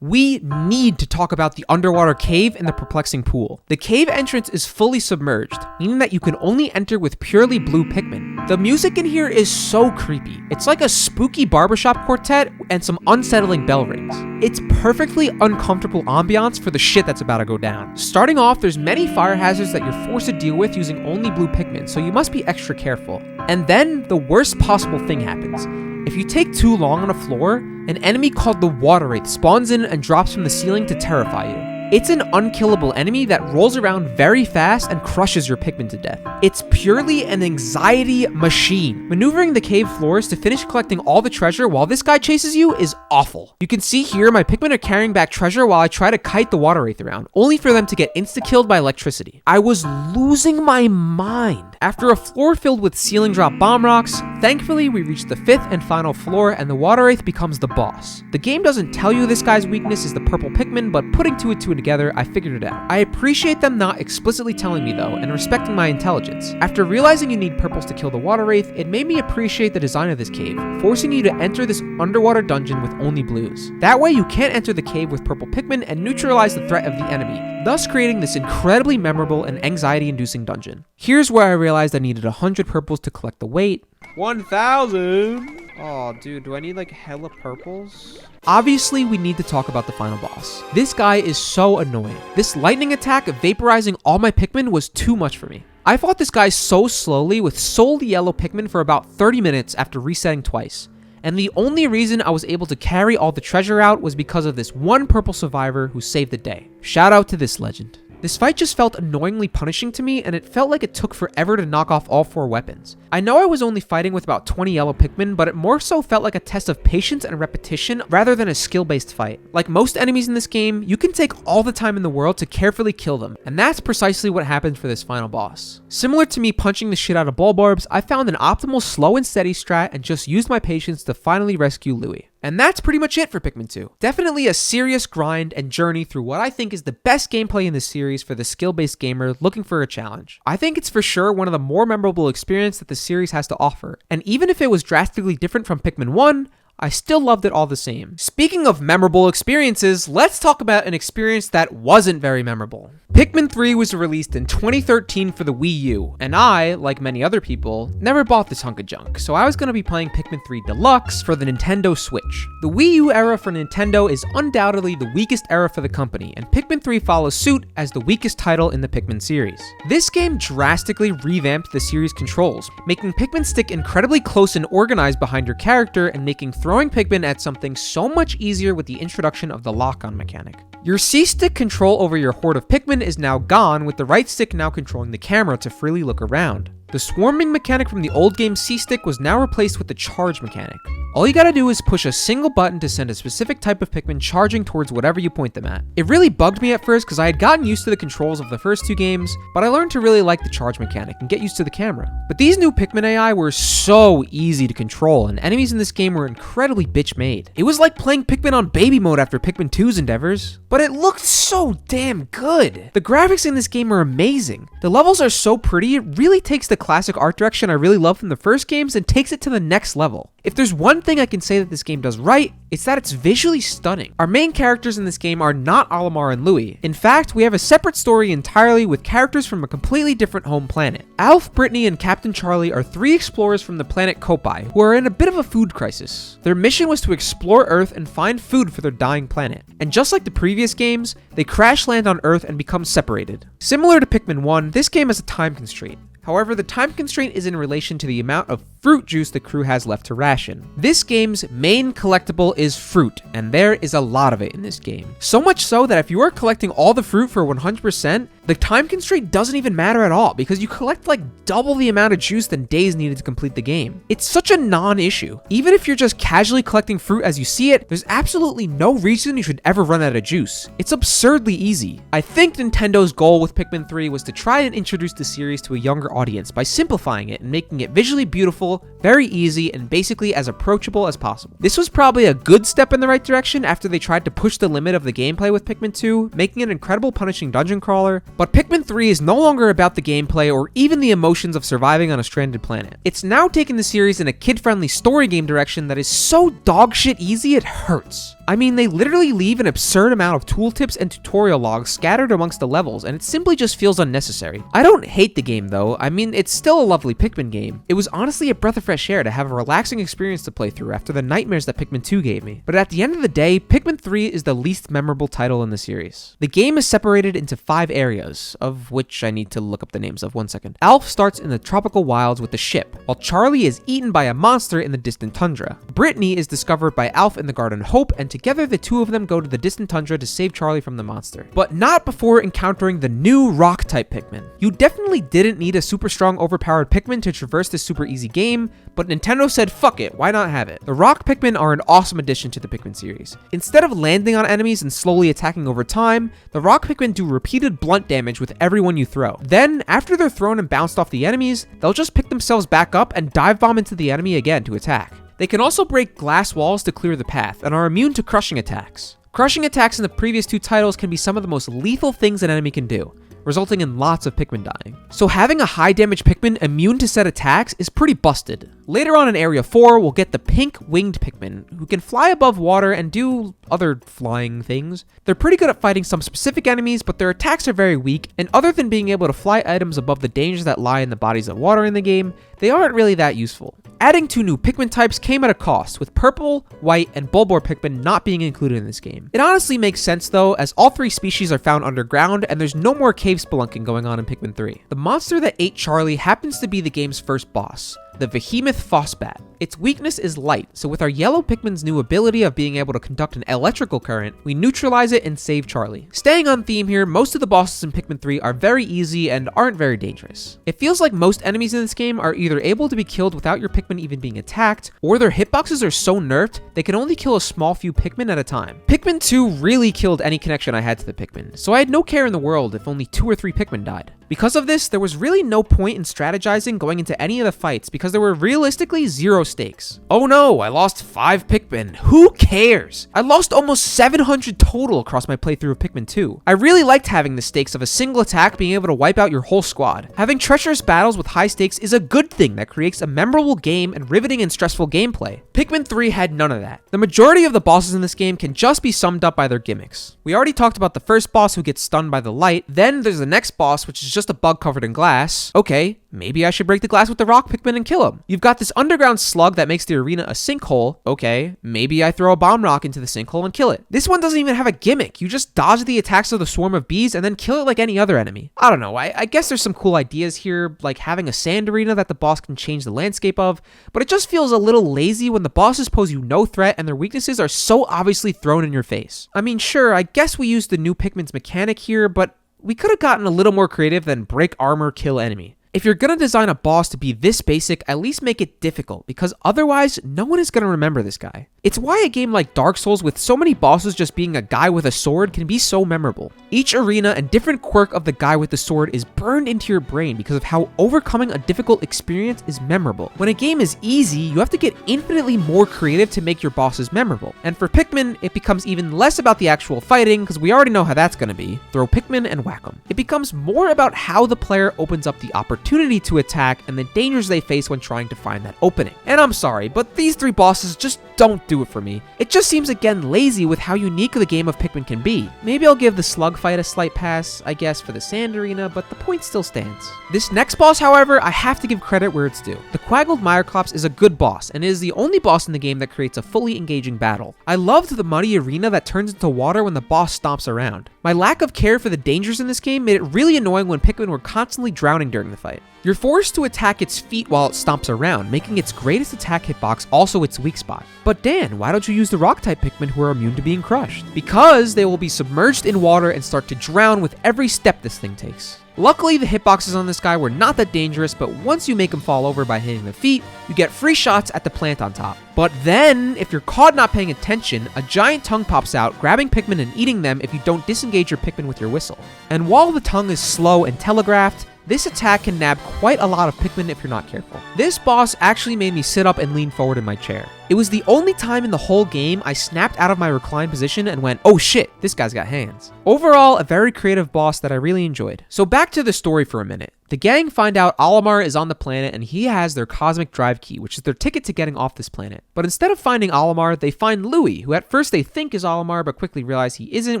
We need to talk about the underwater cave and the perplexing pool. The cave entrance is fully submerged, meaning that you can only enter with purely blue Pikmin. The music in here is so creepy. It's like a spooky barbershop quartet and some unsettling bell rings. It's perfectly uncomfortable ambiance for the shit that's about to go down. Starting off, there's many fire hazards that you're forced to deal with using only blue Pikmin, so you must be extra careful. And then the worst possible thing happens. If you take too long on a floor, an enemy called the Water Wraith spawns in and drops from the ceiling to terrify you. It's an unkillable enemy that rolls around very fast and crushes your Pikmin to death. It's purely an anxiety machine. Maneuvering the cave floors to finish collecting all the treasure while this guy chases you is awful. You can see here my Pikmin are carrying back treasure while I try to kite the Water Wraith around, only for them to get insta-killed by electricity. I was losing my mind. After a floor filled with ceiling drop bomb rocks, thankfully we reach the 5th and final floor and the Water Wraith becomes the boss. The game doesn't tell you this guy's weakness is the purple Pikmin, but putting two and two together, I figured it out. I appreciate them not explicitly telling me though, and respecting my intelligence. After realizing you need purples to kill the Water Wraith, it made me appreciate the design of this cave, forcing you to enter this underwater dungeon with only blues. That way you can't enter the cave with purple Pikmin and neutralize the threat of the enemy, thus creating this incredibly memorable and anxiety-inducing dungeon. Here's where I realized I needed 100 purples to collect the weight. 1,000! Oh, dude, do I need like hella purples? Obviously, we need to talk about the final boss. This guy is so annoying. This lightning attack vaporizing all my Pikmin was too much for me. I fought this guy so slowly with solely yellow Pikmin for about 30 minutes after resetting twice. And the only reason I was able to carry all the treasure out was because of this one purple survivor who saved the day. Shout out to this legend. This fight just felt annoyingly punishing to me, and it felt like it took forever to knock off all 4 weapons. I know I was only fighting with about 20 yellow Pikmin, but it more so felt like a test of patience and repetition rather than a skill-based fight. Like most enemies in this game, you can take all the time in the world to carefully kill them, and that's precisely what happened for this final boss. Similar to me punching the shit out of Bulbarbs, I found an optimal slow and steady strat and just used my patience to finally rescue Louie. And that's pretty much it for Pikmin 2. Definitely a serious grind and journey through what I think is the best gameplay in the series for the skill-based gamer looking for a challenge. I think it's for sure one of the more memorable experiences that the series has to offer, and even if it was drastically different from Pikmin 1, I still loved it all the same. Speaking of memorable experiences, let's talk about an experience that wasn't very memorable. Pikmin 3 was released in 2013 for the Wii U, and I, like many other people, never bought this hunk of junk, so I was going to be playing Pikmin 3 Deluxe for the Nintendo Switch. The Wii U era for Nintendo is undoubtedly the weakest era for the company, and Pikmin 3 follows suit as the weakest title in the Pikmin series. This game drastically revamped the series' controls, making Pikmin stick incredibly close and organized behind your character and making throwing Pikmin at something so much easier with the introduction of the lock-on mechanic. Your C-stick control over your horde of Pikmin is now gone, with the right stick now controlling the camera to freely look around. The swarming mechanic from the old game C-stick was now replaced with the charge mechanic. All you gotta do is push a single button to send a specific type of Pikmin charging towards whatever you point them at. It really bugged me at first because I had gotten used to the controls of the first 2 games, but I learned to really like the charge mechanic and get used to the camera. But these new Pikmin AI were so easy to control, and enemies in this game were incredibly bitch-made. It was like playing Pikmin on baby mode after Pikmin 2's endeavors, but it looked so damn good. The graphics in this game are amazing. The levels are so pretty, it really takes the classic art direction I really loved from the first games and takes it to the next level. If there's one thing I can say that this game does right, it's that it's visually stunning. Our main characters in this game are not Olimar and Louie. In fact, we have a separate story entirely with characters from a completely different home planet. Alf, Brittany, and Captain Charlie are 3 explorers from the planet Kopai, who are in a bit of a food crisis. Their mission was to explore Earth and find food for their dying planet. And just like the previous games, they crash land on Earth and become separated. Similar to Pikmin 1, this game has a time constraint. However, the time constraint is in relation to the amount of fruit juice the crew has left to ration. This game's main collectible is fruit, and there is a lot of it in this game. So much so that if you are collecting all the fruit for 100%, the time constraint doesn't even matter at all because you collect like double the amount of juice than days needed to complete the game. It's such a non-issue. Even if you're just casually collecting fruit as you see it, there's absolutely no reason you should ever run out of juice. It's absurdly easy. I think Nintendo's goal with Pikmin 3 was to try and introduce the series to a younger audience by simplifying it and making it visually beautiful, very easy, and basically as approachable as possible. This was probably a good step in the right direction after they tried to push the limit of the gameplay with Pikmin 2, making an incredible punishing dungeon crawler, but Pikmin 3 is no longer about the gameplay or even the emotions of surviving on a stranded planet. It's now taken the series in a kid-friendly story game direction that is so dogshit easy it hurts. I mean, they literally leave an absurd amount of tooltips and tutorial logs scattered amongst the levels, and it simply just feels unnecessary. I don't hate the game though. I mean, it's still a lovely Pikmin game. It was honestly a breath of fresh air to have a relaxing experience to play through after the nightmares that Pikmin 2 gave me. But at the end of the day, Pikmin 3 is the least memorable title in the series. The game is separated into 5 areas, of which I need to look up the names of. 1 second. Alf starts in the tropical wilds with the ship, while Charlie is eaten by a monster in the distant tundra. Brittany is discovered by Alf in the Garden Hope, and together the two of them go to the distant tundra to save Charlie from the monster. But not before encountering the new rock-type Pikmin. You definitely didn't need a super strong overpowered Pikmin to traverse this super easy game, but Nintendo said fuck it, why not have it? The rock Pikmin are an awesome addition to the Pikmin series. Instead of landing on enemies and slowly attacking over time, the rock Pikmin do repeated blunt damage with everyone you throw. Then, after they're thrown and bounced off the enemies, they'll just pick themselves back up and dive bomb into the enemy again to attack. They can also break glass walls to clear the path, and are immune to crushing attacks. Crushing attacks in the previous 2 titles can be some of the most lethal things an enemy can do, resulting in lots of Pikmin dying. So having a high damage Pikmin immune to said attacks is pretty busted. Later on in Area 4, we'll get the pink winged Pikmin, who can fly above water and do other flying things. They're pretty good at fighting some specific enemies, but their attacks are very weak, and other than being able to fly items above the dangers that lie in the bodies of water in the game, they aren't really that useful. Adding 2 new Pikmin types came at a cost, with purple, white, and Bulbor Pikmin not being included in this game. It honestly makes sense though, as all 3 species are found underground and there's no more cave spelunking going on in Pikmin 3. The monster that ate Charlie happens to be the game's first boss, the Behemoth Phosbat. Its weakness is light, so with our yellow Pikmin's new ability of being able to conduct an electrical current, we neutralize it and save Charlie. Staying on theme here, most of the bosses in Pikmin 3 are very easy and aren't very dangerous. It feels like most enemies in this game are either able to be killed without your Pikmin even being attacked, or their hitboxes are so nerfed, they can only kill a small few Pikmin at a time. Pikmin 2 really killed any connection I had to the Pikmin, so I had no care in the world if only 2 or 3 Pikmin died. Because of this, there was really no point in strategizing going into any of the fights because there were realistically 0 stakes. Oh no, I lost 5 Pikmin. Who cares? I lost almost 700 total across my playthrough of Pikmin 2. I really liked having the stakes of a single attack being able to wipe out your whole squad. Having treacherous battles with high stakes is a good thing that creates a memorable game and riveting and stressful gameplay. Pikmin 3 had none of that. The majority of the bosses in this game can just be summed up by their gimmicks. We already talked about the first boss who gets stunned by the light, then there's the next boss which is just a bug covered in glass. Okay, maybe I should break the glass with the rock Pikmin and kill him. You've got this underground slug that makes the arena a sinkhole. Okay, maybe I throw a bomb rock into the sinkhole and kill it. This one doesn't even have a gimmick. You just dodge the attacks of the swarm of bees and then kill it like any other enemy. I don't know, I guess there's some cool ideas here, like having a sand arena that the boss can change the landscape of, but it just feels a little lazy when the bosses pose you no threat and their weaknesses are so obviously thrown in your face. I mean, sure, I guess we used the new Pikmin's mechanic here, but we could have gotten a little more creative than break armor, kill enemy. If you're gonna design a boss to be this basic, at least make it difficult, because otherwise, no one is gonna remember this guy. It's why a game like Dark Souls with so many bosses just being a guy with a sword can be so memorable. Each arena and different quirk of the guy with the sword is burned into your brain because of how overcoming a difficult experience is memorable. When a game is easy, you have to get infinitely more creative to make your bosses memorable. And for Pikmin, it becomes even less about the actual fighting, because we already know how that's gonna be. Throw Pikmin and whack them. It becomes more about how the player opens up the opportunity to attack and the dangers they face when trying to find that opening. And I'm sorry, but these 3 bosses just don't do it for me. It just seems again lazy with how unique the game of Pikmin can be. Maybe I'll give the slug fight a slight pass, I guess, for the sand arena, but the point still stands. This next boss, however, I have to give credit where it's due. The Quaggled Myreclops is a good boss, and it is the only boss in the game that creates a fully engaging battle. I loved the muddy arena that turns into water when the boss stomps around. My lack of care for the dangers in this game made it really annoying when Pikmin were constantly drowning during the fight. fight. You're forced to attack its feet while it stomps around, making its greatest attack hitbox also its weak spot. But Dan, why don't you use the rock-type Pikmin who are immune to being crushed? Because they will be submerged in water and start to drown with every step this thing takes. Luckily, the hitboxes on this guy were not that dangerous, but once you make him fall over by hitting the feet, you get free shots at the plant on top. But then, if you're caught not paying attention, a giant tongue pops out, grabbing Pikmin and eating them if you don't disengage your Pikmin with your whistle. And while the tongue is slow and telegraphed, this attack can nab quite a lot of Pikmin if you're not careful. This boss actually made me sit up and lean forward in my chair. It was the only time in the whole game I snapped out of my reclined position and went, oh shit, this guy's got hands. Overall, a very creative boss that I really enjoyed. So back to the story for a minute. The gang find out Olimar is on the planet and he has their cosmic drive key, which is their ticket to getting off this planet. But instead of finding Olimar, they find Louie, who at first they think is Olimar, but quickly realize he isn't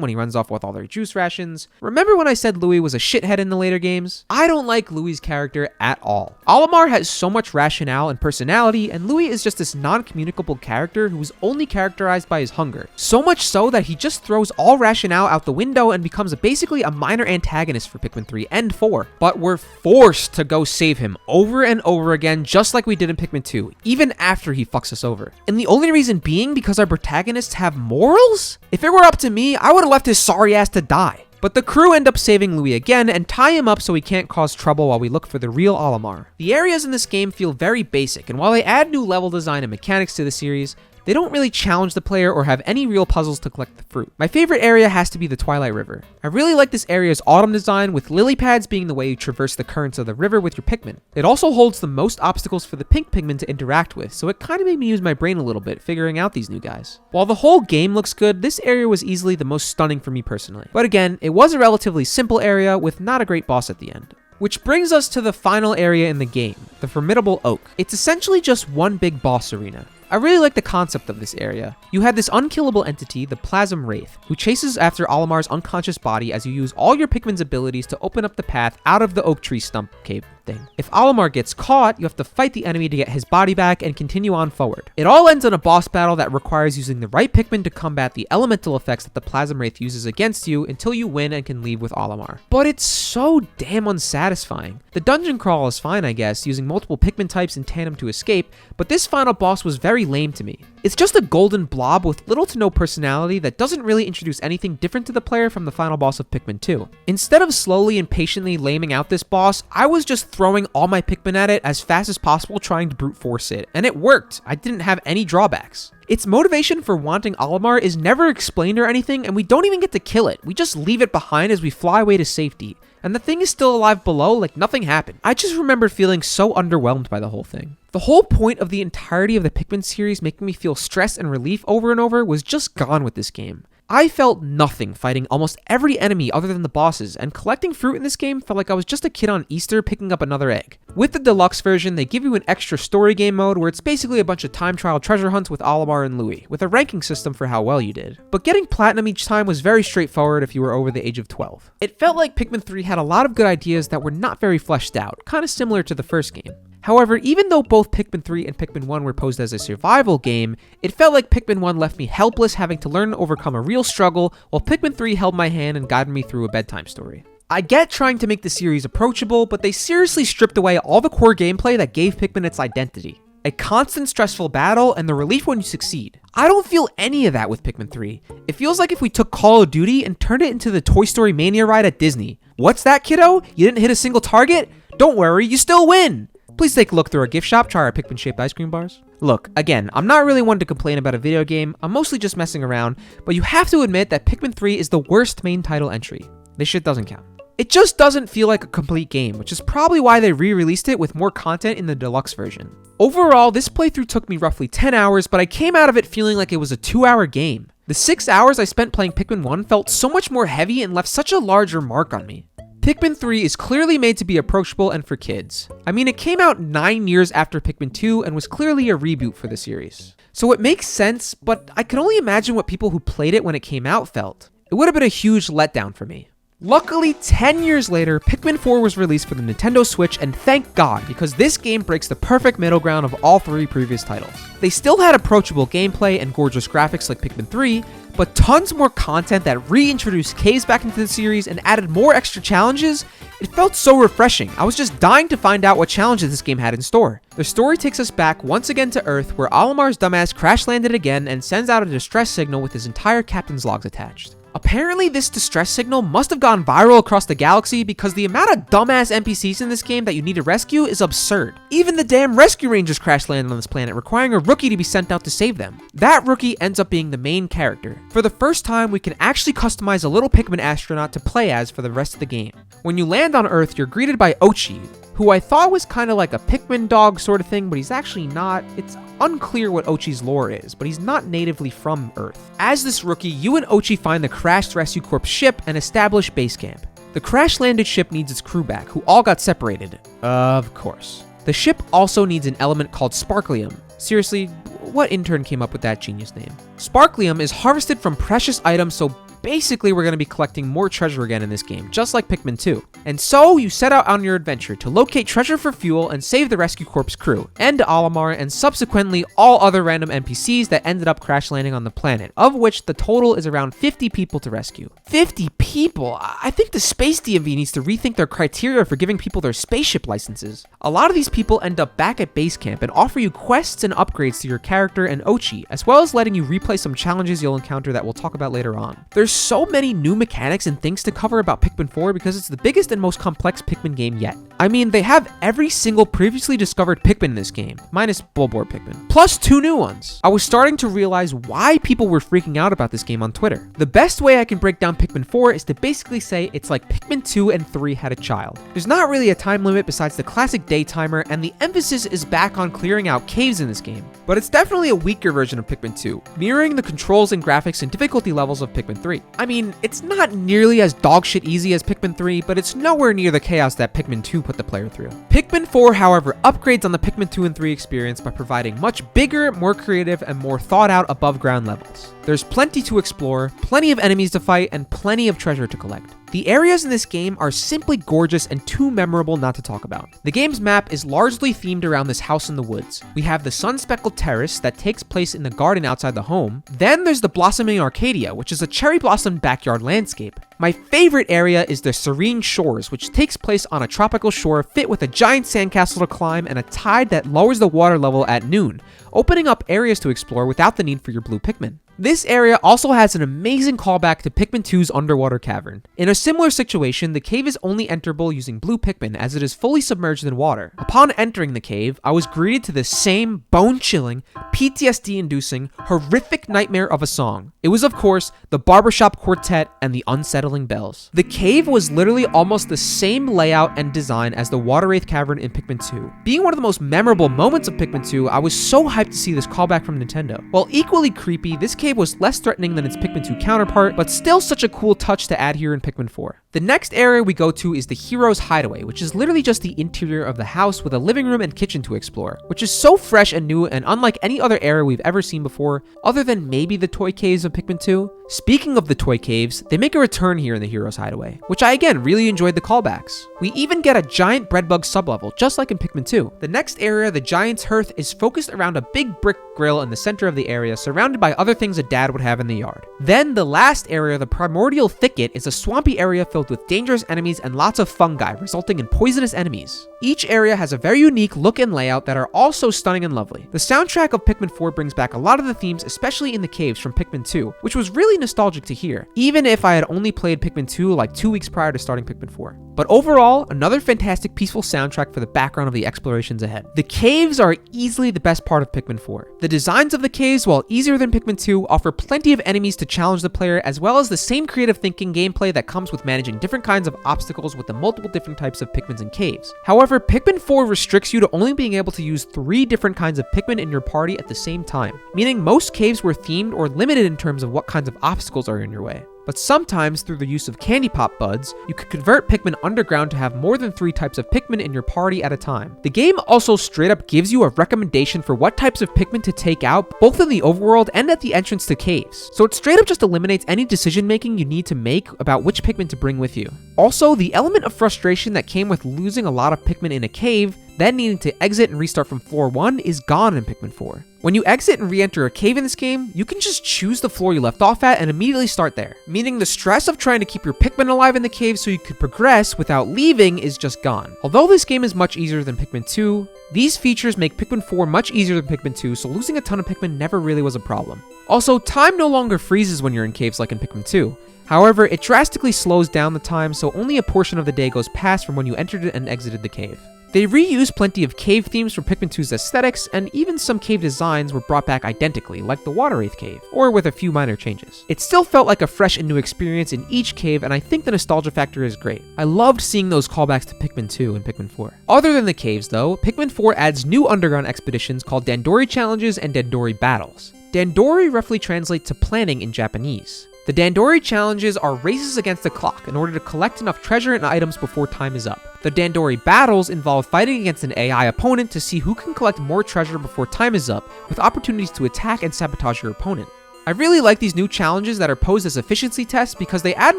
when he runs off with all their juice rations. Remember when I said Louie was a shithead in the later games? I don't like Louie's character at all. Olimar has so much rationale and personality, and Louie is just this non-communicable character who is only characterized by his hunger. So much so that he just throws all rationale out the window and becomes basically a minor antagonist for Pikmin 3 and 4. But we're forced to go save him over and over again, just like we did in Pikmin 2, even after he fucks us over. And the only reason being because our protagonists have morals? If it were up to me, I would have left his sorry ass to die. But the crew end up saving Louie again and tie him up so he can't cause trouble while we look for the real Olimar. The areas in this game feel very basic, and while they add new level design and mechanics to the series, they don't really challenge the player or have any real puzzles to collect the fruit. My favorite area has to be the Twilight River. I really like this area's autumn design, with lily pads being the way you traverse the currents of the river with your Pikmin. It also holds the most obstacles for the pink Pikmin to interact with, so it kind of made me use my brain a little bit figuring out these new guys. While the whole game looks good, this area was easily the most stunning for me personally. But again, it was a relatively simple area with not a great boss at the end. Which brings us to the final area in the game, the Formidable Oak. It's essentially just one big boss arena. I really like the concept of this area. You have this unkillable entity, the Plasm Wraith, who chases after Olimar's unconscious body as you use all your Pikmin's abilities to open up the path out of the oak tree stump cave thing. If Olimar gets caught, you have to fight the enemy to get his body back and continue on forward. It all ends in a boss battle that requires using the right Pikmin to combat the elemental effects that the Plasm Wraith uses against you until you win and can leave with Olimar. But it's so damn unsatisfying. The dungeon crawl is fine, I guess, using multiple Pikmin types in tandem to escape, but this final boss was very lame to me. It's just a golden blob with little to no personality that doesn't really introduce anything different to the player from the final boss of Pikmin 2. Instead of slowly and patiently laming out this boss, I was just throwing all my Pikmin at it as fast as possible trying to brute force it, and it worked. I didn't have any drawbacks. Its motivation for wanting Olimar is never explained or anything, and we don't even get to kill it. We just leave it behind as we fly away to safety. And the thing is still alive below like nothing happened. I just remember feeling so underwhelmed by the whole thing. The whole point of the entirety of the Pikmin series making me feel stress and relief over and over was just gone with this game. I felt nothing fighting almost every enemy other than the bosses, and collecting fruit in this game felt like I was just a kid on Easter picking up another egg. With the deluxe version, they give you an extra story game mode where it's basically a bunch of time trial treasure hunts with Olimar and Louie, with a ranking system for how well you did. But getting platinum each time was very straightforward if you were over the age of 12. It felt like Pikmin 3 had a lot of good ideas that were not very fleshed out, kind of similar to the first game. However, even though both Pikmin 3 and Pikmin 1 were posed as a survival game, it felt like Pikmin 1 left me helpless, having to learn and overcome a real struggle, while Pikmin 3 held my hand and guided me through a bedtime story. I get trying to make the series approachable, but they seriously stripped away all the core gameplay that gave Pikmin its identity. A constant stressful battle and the relief when you succeed. I don't feel any of that with Pikmin 3. It feels like if we took Call of Duty and turned it into the Toy Story Mania ride at Disney. What's that, kiddo? You didn't hit a single target? Don't worry, you still win! Please take a look through our gift shop, try our Pikmin-shaped ice cream bars. Look, again, I'm not really one to complain about a video game, I'm mostly just messing around, but you have to admit that Pikmin 3 is the worst main title entry. This shit doesn't count. It just doesn't feel like a complete game, which is probably why they re-released it with more content in the deluxe version. Overall, this playthrough took me roughly 10 hours, but I came out of it feeling like it was a 2-hour game. The 6 hours I spent playing Pikmin 1 felt so much more heavy and left such a larger mark on me. Pikmin 3 is clearly made to be approachable and for kids. I mean, it came out 9 years after Pikmin 2 and was clearly a reboot for the series. So it makes sense, but I can only imagine what people who played it when it came out felt. It would have been a huge letdown for me. Luckily, 10 years later, Pikmin 4 was released for the Nintendo Switch, and thank God, because this game breaks the perfect middle ground of all 3 previous titles. They still had approachable gameplay and gorgeous graphics like Pikmin 3, but tons more content that reintroduced caves back into the series and added more extra challenges. It felt so refreshing. I was just dying to find out what challenges this game had in store. The story takes us back once again to Earth, where Olimar's dumbass crash landed again and sends out a distress signal with his entire captain's logs attached. Apparently, this distress signal must have gone viral across the galaxy because the amount of dumbass NPCs in this game that you need to rescue is absurd. Even the damn rescue rangers crash landed on this planet, requiring a rookie to be sent out to save them. That rookie ends up being the main character. For the first time, we can actually customize a little Pikmin astronaut to play as for the rest of the game. When you land on Earth, you're greeted by Ochi, who I thought was kind of like a Pikmin dog sort of thing, but he's actually not. It's unclear what Ochi's lore is, but he's not natively from Earth. As this rookie, you and Ochi find the crashed Rescue Corps ship and establish base camp. The crash-landed ship needs its crew back, who all got separated. Of course. The ship also needs an element called Sparklium. Seriously, what intern came up with that genius name? Sparklium is harvested from precious items, so basically we're going to be collecting more treasure again in this game, just like Pikmin 2. And so you set out on your adventure to locate treasure for fuel and save the Rescue Corps crew, and Olimar, and subsequently all other random NPCs that ended up crash landing on the planet, of which the total is around 50 people to rescue. 50 people? I think the Space DMV needs to rethink their criteria for giving people their spaceship licenses. A lot of these people end up back at base camp and offer you quests and upgrades to your character and Ochi, as well as letting you replay some challenges you'll encounter that we'll talk about later on. There's so many new mechanics and things to cover about Pikmin 4 because it's the biggest and most complex Pikmin game yet. I mean, they have every single previously discovered Pikmin in this game, minus Bulbor Pikmin, plus 2 new ones. I was starting to realize why people were freaking out about this game on Twitter. The best way I can break down Pikmin 4 is to basically say it's like Pikmin 2 and 3 had a child. There's not really a time limit besides the classic day timer, and the emphasis is back on clearing out caves in this game. But it's definitely a weaker version of Pikmin 2, mirroring the controls and graphics and difficulty levels of Pikmin 3. I mean, it's not nearly as dogshit easy as Pikmin 3, but it's nowhere near the chaos that Pikmin 2 put the player through. Pikmin 4, however, upgrades on the Pikmin 2 and 3 experience by providing much bigger, more creative, and more thought out above ground levels. There's plenty to explore, plenty of enemies to fight, and plenty of treasure to collect. The areas in this game are simply gorgeous and too memorable not to talk about. The game's map is largely themed around this house in the woods. We have the sun-speckled terrace that takes place in the garden outside the home. Then there's the blossoming Arcadia, which is a cherry blossom backyard landscape. My favorite area is the Serene Shores, which takes place on a tropical shore fit with a giant sandcastle to climb and a tide that lowers the water level at noon, opening up areas to explore without the need for your blue Pikmin. This area also has an amazing callback to Pikmin 2's underwater cavern. In a similar situation, the cave is only enterable using blue Pikmin as it is fully submerged in water. Upon entering the cave, I was greeted to the same bone-chilling, PTSD-inducing, horrific nightmare of a song. It was, of course, the Barbershop Quartet and the Unsettling Bells. The cave was literally almost the same layout and design as the Water Wraith Cavern in Pikmin 2. Being one of the most memorable moments of Pikmin 2, I was so hyped to see this callback from Nintendo. While equally creepy, this cave was less threatening than its Pikmin 2 counterpart, but still such a cool touch to add here in Pikmin 4. The next area we go to is the Hero's Hideaway, which is literally just the interior of the house with a living room and kitchen to explore, which is so fresh and new and unlike any other area we've ever seen before, other than maybe the toy caves of Pikmin 2. Speaking of the toy caves, they make a return here in the Hero's Hideaway, which I again really enjoyed the callbacks. We even get a giant breadbug sublevel, just like in Pikmin 2. The next area, the Giant's Hearth, is focused around a big brick grill in the center of the area, surrounded by other things a dad would have in the yard. Then the last area, the Primordial Thicket, is a swampy area filled with dangerous enemies and lots of fungi, resulting in poisonous enemies. Each area has a very unique look and layout that are also stunning and lovely. The soundtrack of Pikmin 4 brings back a lot of the themes, especially in the caves from Pikmin 2, which was really nostalgic to hear, even if I had only played Pikmin 2 like 2 weeks prior to starting Pikmin 4. But overall, another fantastic peaceful soundtrack for the background of the explorations ahead. The caves are easily the best part of Pikmin 4. The designs of the caves, while easier than Pikmin 2, offer plenty of enemies to challenge the player, as well as the same creative thinking gameplay that comes with managing different kinds of obstacles with the multiple different types of Pikmins and caves. However, Pikmin 4 restricts you to only being able to use 3 different kinds of Pikmin in your party at the same time, meaning most caves were themed or limited in terms of what kinds of obstacles are in your way. but sometimes through the use of candy pop buds, you could convert Pikmin underground to have more than 3 types of Pikmin in your party at a time. The game also straight up gives you a recommendation for what types of Pikmin to take out, both in the overworld and at the entrance to caves. So it straight up just eliminates any decision making you need to make about which Pikmin to bring with you. Also, the element of frustration that came with losing a lot of Pikmin in a cave, then needing to exit and restart from floor 1 is gone in Pikmin 4. When you exit and re-enter a cave in this game, you can just choose the floor you left off at and immediately start there, meaning the stress of trying to keep your Pikmin alive in the cave so you could progress without leaving is just gone. Although this game is much easier than Pikmin 2, these features make Pikmin 4 much easier than Pikmin 2, so losing a ton of Pikmin never really was a problem. Also, time no longer freezes when you're in caves like in Pikmin 2. However, it drastically slows down the time, so only a portion of the day goes past from when you entered it and exited the cave. They reused plenty of cave themes from Pikmin 2's aesthetics, and even some cave designs were brought back identically, like the Water Wraith cave, or with a few minor changes. It still felt like a fresh and new experience in each cave, and I think the nostalgia factor is great. I loved seeing those callbacks to Pikmin 2 and Pikmin 4. Other than the caves though, Pikmin 4 adds new underground expeditions called Dandori Challenges and Dandori Battles. Dandori roughly translates to planning in Japanese. The Dandori challenges are races against the clock in order to collect enough treasure and items before time is up. The Dandori battles involve fighting against an AI opponent to see who can collect more treasure before time is up, with opportunities to attack and sabotage your opponent. I really like these new challenges that are posed as efficiency tests because they add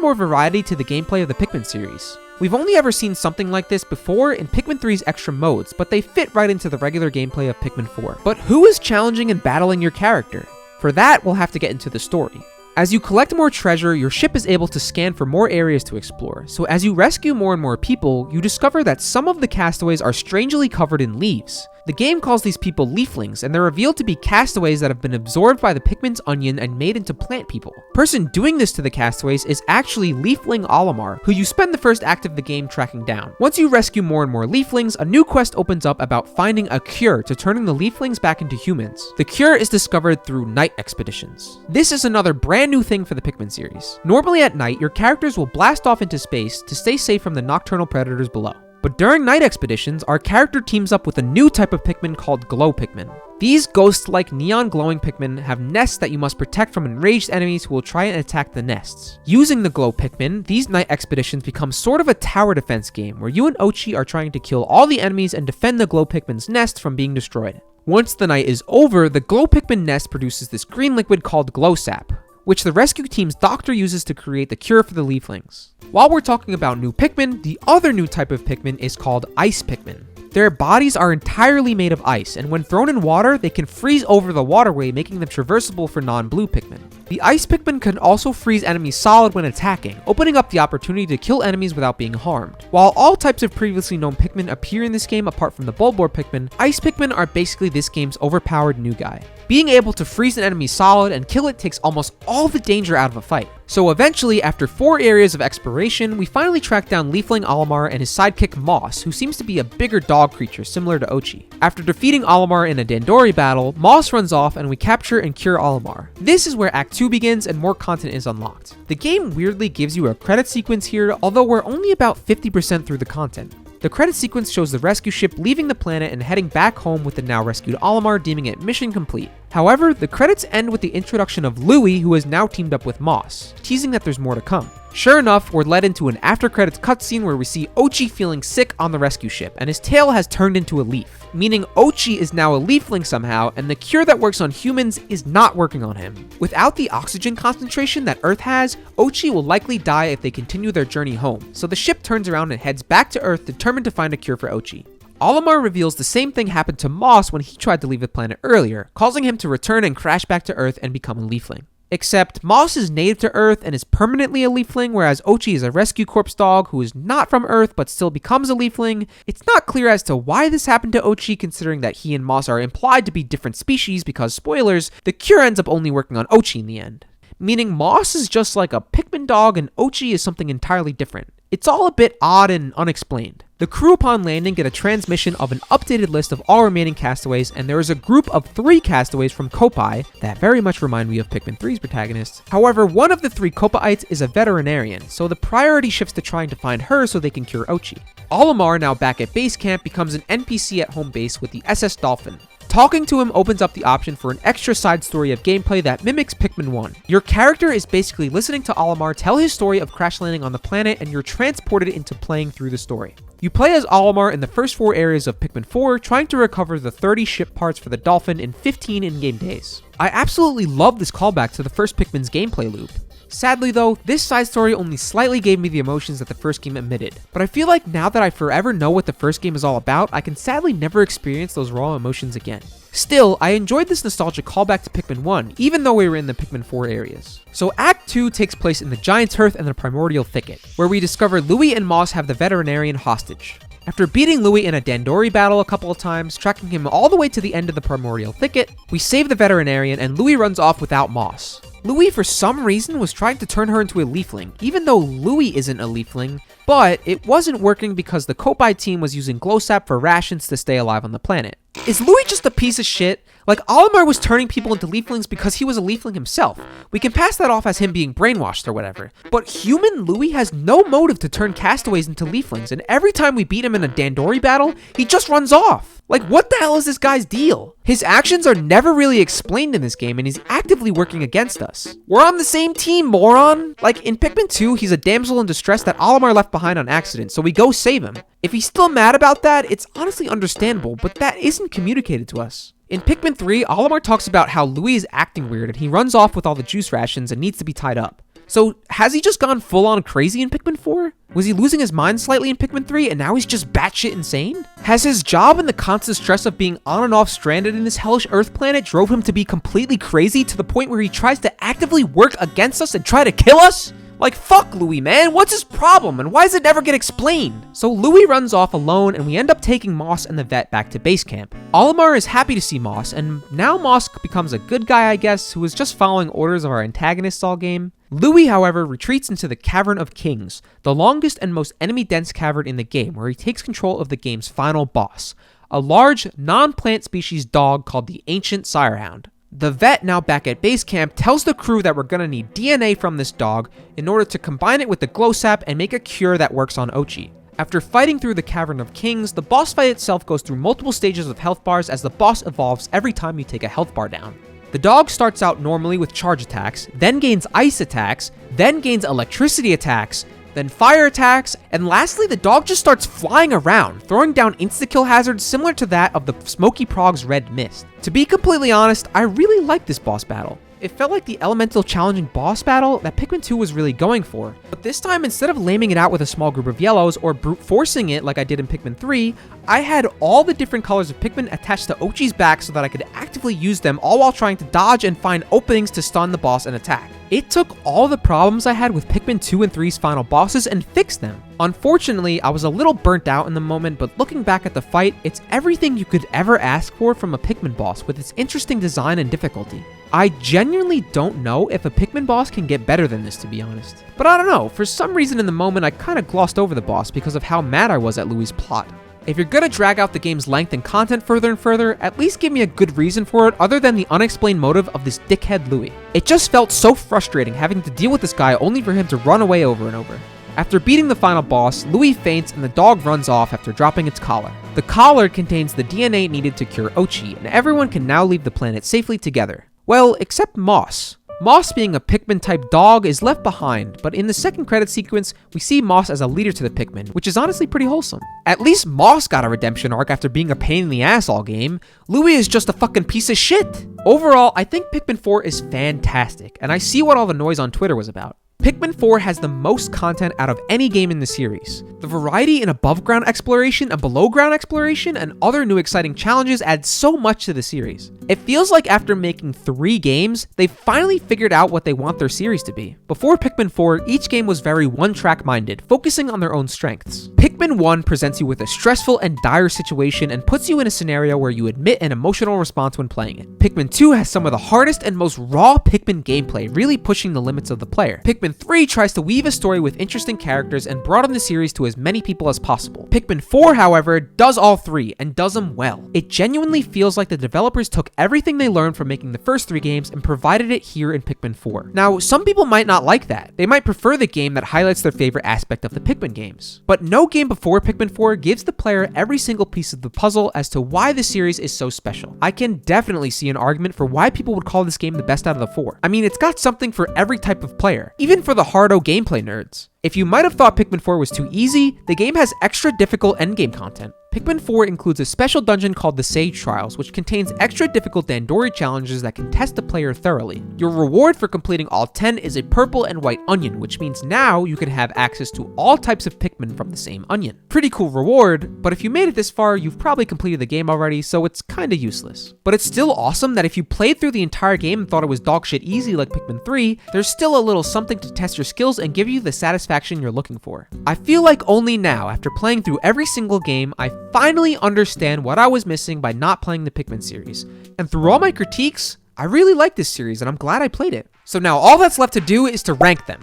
more variety to the gameplay of the Pikmin series. We've only ever seen something like this before in Pikmin 3's extra modes, but they fit right into the regular gameplay of Pikmin 4. But who is challenging and battling your character? For that, we'll have to get into the story. As you collect more treasure, your ship is able to scan for more areas to explore, so as you rescue more and more people, you discover that some of the castaways are strangely covered in leaves. The game calls these people leaflings, and they're revealed to be castaways that have been absorbed by the Pikmin's onion and made into plant people. Person doing this to the castaways is actually Leafling Olimar, who you spend the first act of the game tracking down. Once you rescue more and more leaflings, a new quest opens up about finding a cure to turning the leaflings back into humans. The cure is discovered through night expeditions. This is another brand new thing for the Pikmin series. Normally at night, your characters will blast off into space to stay safe from the nocturnal predators below. But during night expeditions, our character teams up with a new type of Pikmin called Glow Pikmin. These ghost-like neon glowing Pikmin have nests that you must protect from enraged enemies who will try and attack the nests. Using the Glow Pikmin, these night expeditions become sort of a tower defense game where you and Ochi are trying to kill all the enemies and defend the Glow Pikmin's nest from being destroyed. Once the night is over, the Glow Pikmin nest produces this green liquid called Glow Sap, which the rescue team's doctor uses to create the cure for the leaflings. While we're talking about new Pikmin, the other new type of Pikmin is called Ice Pikmin. Their bodies are entirely made of ice, and when thrown in water, they can freeze over the waterway, making them traversable for non-blue Pikmin. The Ice Pikmin can also freeze enemies solid when attacking, opening up the opportunity to kill enemies without being harmed. While all types of previously known Pikmin appear in this game apart from the Bulbor Pikmin, Ice Pikmin are basically this game's overpowered new guy. Being able to freeze an enemy solid and kill it takes almost all the danger out of a fight. So eventually, after 4 areas of exploration, we finally track down Leafling Olimar and his sidekick Moss, who seems to be a bigger dog creature similar to Ochi. After defeating Olimar in a Dandori battle, Moss runs off and we capture and cure Olimar. This is where Act 2 begins and more content is unlocked. The game weirdly gives you a credit sequence here, although we're only about 50% through the content. The credit sequence shows the rescue ship leaving the planet and heading back home with the now rescued Olimar, deeming it mission complete. However, the credits end with the introduction of Louie, who has now teamed up with Moss, teasing that there's more to come. Sure enough, we're led into an after-credits cutscene where we see Ochi feeling sick on the rescue ship, and his tail has turned into a leaf, meaning Ochi is now a leafling somehow, and the cure that works on humans is not working on him. Without the oxygen concentration that Earth has, Ochi will likely die if they continue their journey home, so the ship turns around and heads back to Earth determined to find a cure for Ochi. Olimar reveals the same thing happened to Moss when he tried to leave the planet earlier, causing him to return and crash back to Earth and become a leafling. Except Moss is native to Earth and is permanently a leafling, whereas Ochi is a rescue corpse dog who is not from Earth but still becomes a leafling. It's not clear as to why this happened to Ochi, considering that he and Moss are implied to be different species because, spoilers, the cure ends up only working on Ochi in the end. Meaning Moss is just like a Pikmin dog and Ochi is something entirely different. It's all a bit odd and unexplained. The crew upon landing get a transmission of an updated list of all remaining castaways, and there is a group of 3 castaways from Kopai that very much remind me of Pikmin 3's protagonists. However, one of the 3 Kopaites is a veterinarian, so the priority shifts to trying to find her so they can cure Ochi. Olimar, now back at base camp, becomes an NPC at home base with the SS Dolphin. Talking to him opens up the option for an extra side story of gameplay that mimics Pikmin 1. Your character is basically listening to Olimar tell his story of crash landing on the planet, and you're transported into playing through the story. You play as Olimar in the first 4 areas of Pikmin 4, trying to recover the 30 ship parts for the Dolphin in 15 in-game days. I absolutely love this callback to the first Pikmin's gameplay loop. Sadly though, this side story only slightly gave me the emotions that the first game emitted, but I feel like now that I forever know what the first game is all about, I can sadly never experience those raw emotions again. Still, I enjoyed this nostalgic callback to Pikmin 1, even though we were in the Pikmin 4 areas. So Act 2 takes place in the Giant's Hearth and the Primordial Thicket, where we discover Louie and Moss have the veterinarian hostage. After beating Louie in a Dandori battle a couple of times, tracking him all the way to the end of the Primordial Thicket, we save the veterinarian and Louie runs off without Moss. Louie, for some reason, was trying to turn her into a leafling, even though Louie isn't a leafling, but it wasn't working because the Kopai team was using glow sap for rations to stay alive on the planet. Is Louie just a piece of shit? Like, Olimar was turning people into leaflings because he was a leafling himself. We can pass that off as him being brainwashed or whatever. But human Louie has no motive to turn castaways into leaflings, and every time we beat him in a Dandori battle, he just runs off. Like, what the hell is this guy's deal? His actions are never really explained in this game, and he's actively working against us. We're on the same team, moron! Like, in Pikmin 2, he's a damsel in distress that Olimar left behind on accident, so we go save him. If he's still mad about that, it's honestly understandable, but that isn't communicated to us. In Pikmin 3, Olimar talks about how Louie is acting weird and he runs off with all the juice rations and needs to be tied up. So, has he just gone full-on crazy in Pikmin 4? Was he losing his mind slightly in Pikmin 3 and now he's just batshit insane? Has his job and the constant stress of being on and off stranded in this hellish Earth planet drove him to be completely crazy to the point where he tries to actively work against us and try to kill us? Like, fuck Louie, man, what's his problem, and why does it never get explained? So Louie runs off alone, and we end up taking Moss and the vet back to base camp. Olimar is happy to see Moss, and now Moss becomes a good guy, I guess, who is just following orders of our antagonists all game. Louie, however, retreats into the Cavern of Kings, the longest and most enemy-dense cavern in the game, where he takes control of the game's final boss, a large, non-plant species dog called the Ancient Sirehound. The vet, now back at base camp, tells the crew that we're gonna need DNA from this dog in order to combine it with the glow sap and make a cure that works on Ochi. After fighting through the Cavern of Kings, the boss fight itself goes through multiple stages of health bars as the boss evolves every time you take a health bar down. The dog starts out normally with charge attacks, then gains ice attacks, then gains electricity attacks, then fire attacks, and lastly the dog just starts flying around, throwing down insta-kill hazards similar to that of the Smoky Prog's Red Mist. To be completely honest, I really liked this boss battle. It felt like the elemental challenging boss battle that Pikmin 2 was really going for. But this time, instead of laming it out with a small group of yellows or brute forcing it like I did in Pikmin 3, I had all the different colors of Pikmin attached to Ochi's back so that I could actively use them all while trying to dodge and find openings to stun the boss and attack. It took all the problems I had with Pikmin 2 and 3's final bosses and fixed them. Unfortunately, I was a little burnt out in the moment, but looking back at the fight, it's everything you could ever ask for from a Pikmin boss with its interesting design and difficulty. I genuinely don't know if a Pikmin boss can get better than this, to be honest. But I don't know, for some reason in the moment I kinda glossed over the boss because of how mad I was at Louie's plot. If you're gonna drag out the game's length and content further and further, at least give me a good reason for it other than the unexplained motive of this dickhead Louie. It just felt so frustrating having to deal with this guy only for him to run away over and over. After beating the final boss, Louie faints and the dog runs off after dropping its collar. The collar contains the DNA needed to cure Ochi, and everyone can now leave the planet safely together. Well, except Moss. Moss, being a Pikmin-type dog, is left behind, but in the second credit sequence, we see Moss as a leader to the Pikmin, which is honestly pretty wholesome. At least Moss got a redemption arc after being a pain in the ass all game. Louie is just a fucking piece of shit. Overall, I think Pikmin 4 is fantastic, and I see what all the noise on Twitter was about. Pikmin 4 has the most content out of any game in the series. The variety in above-ground exploration and below-ground exploration and other new exciting challenges add so much to the series. It feels like after making 3 games, they've finally figured out what they want their series to be. Before Pikmin 4, each game was very one-track minded, focusing on their own strengths. Pikmin 1 presents you with a stressful and dire situation and puts you in a scenario where you admit an emotional response when playing it. Pikmin 2 has some of the hardest and most raw Pikmin gameplay, really pushing the limits of the player. Pikmin 3 tries to weave a story with interesting characters and broaden the series to as many people as possible. Pikmin 4, however, does all 3 and does them well. It genuinely feels like the developers took everything they learned from making the first 3 games and provided it here in Pikmin 4. Now, some people might not like that. They might prefer the game that highlights their favorite aspect of the Pikmin games. But no game before Pikmin 4 gives the player every single piece of the puzzle as to why the series is so special. I can definitely see an argument for why people would call this game the best out of the 4. I mean, it's got something for every type of player, even for the hardo gameplay nerds. If you might have thought Pikmin 4 was too easy, the game has extra difficult endgame content. Pikmin 4 includes a special dungeon called the Sage Trials, which contains extra difficult Dandori challenges that can test the player thoroughly. Your reward for completing all 10 is a purple and white onion, which means now you can have access to all types of Pikmin from the same onion. Pretty cool reward, but if you made it this far, you've probably completed the game already, so it's kinda useless. But it's still awesome that if you played through the entire game and thought it was dogshit easy like Pikmin 3, there's still a little something to test your skills and give you the satisfaction you're looking for. I feel like only now, after playing through every single game, I finally understand what I was missing by not playing the Pikmin series. And through all my critiques, I really like this series and I'm glad I played it. So now all that's left to do is to rank them.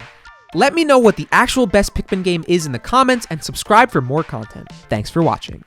Let me know what the actual best Pikmin game is in the comments and subscribe for more content. Thanks for watching.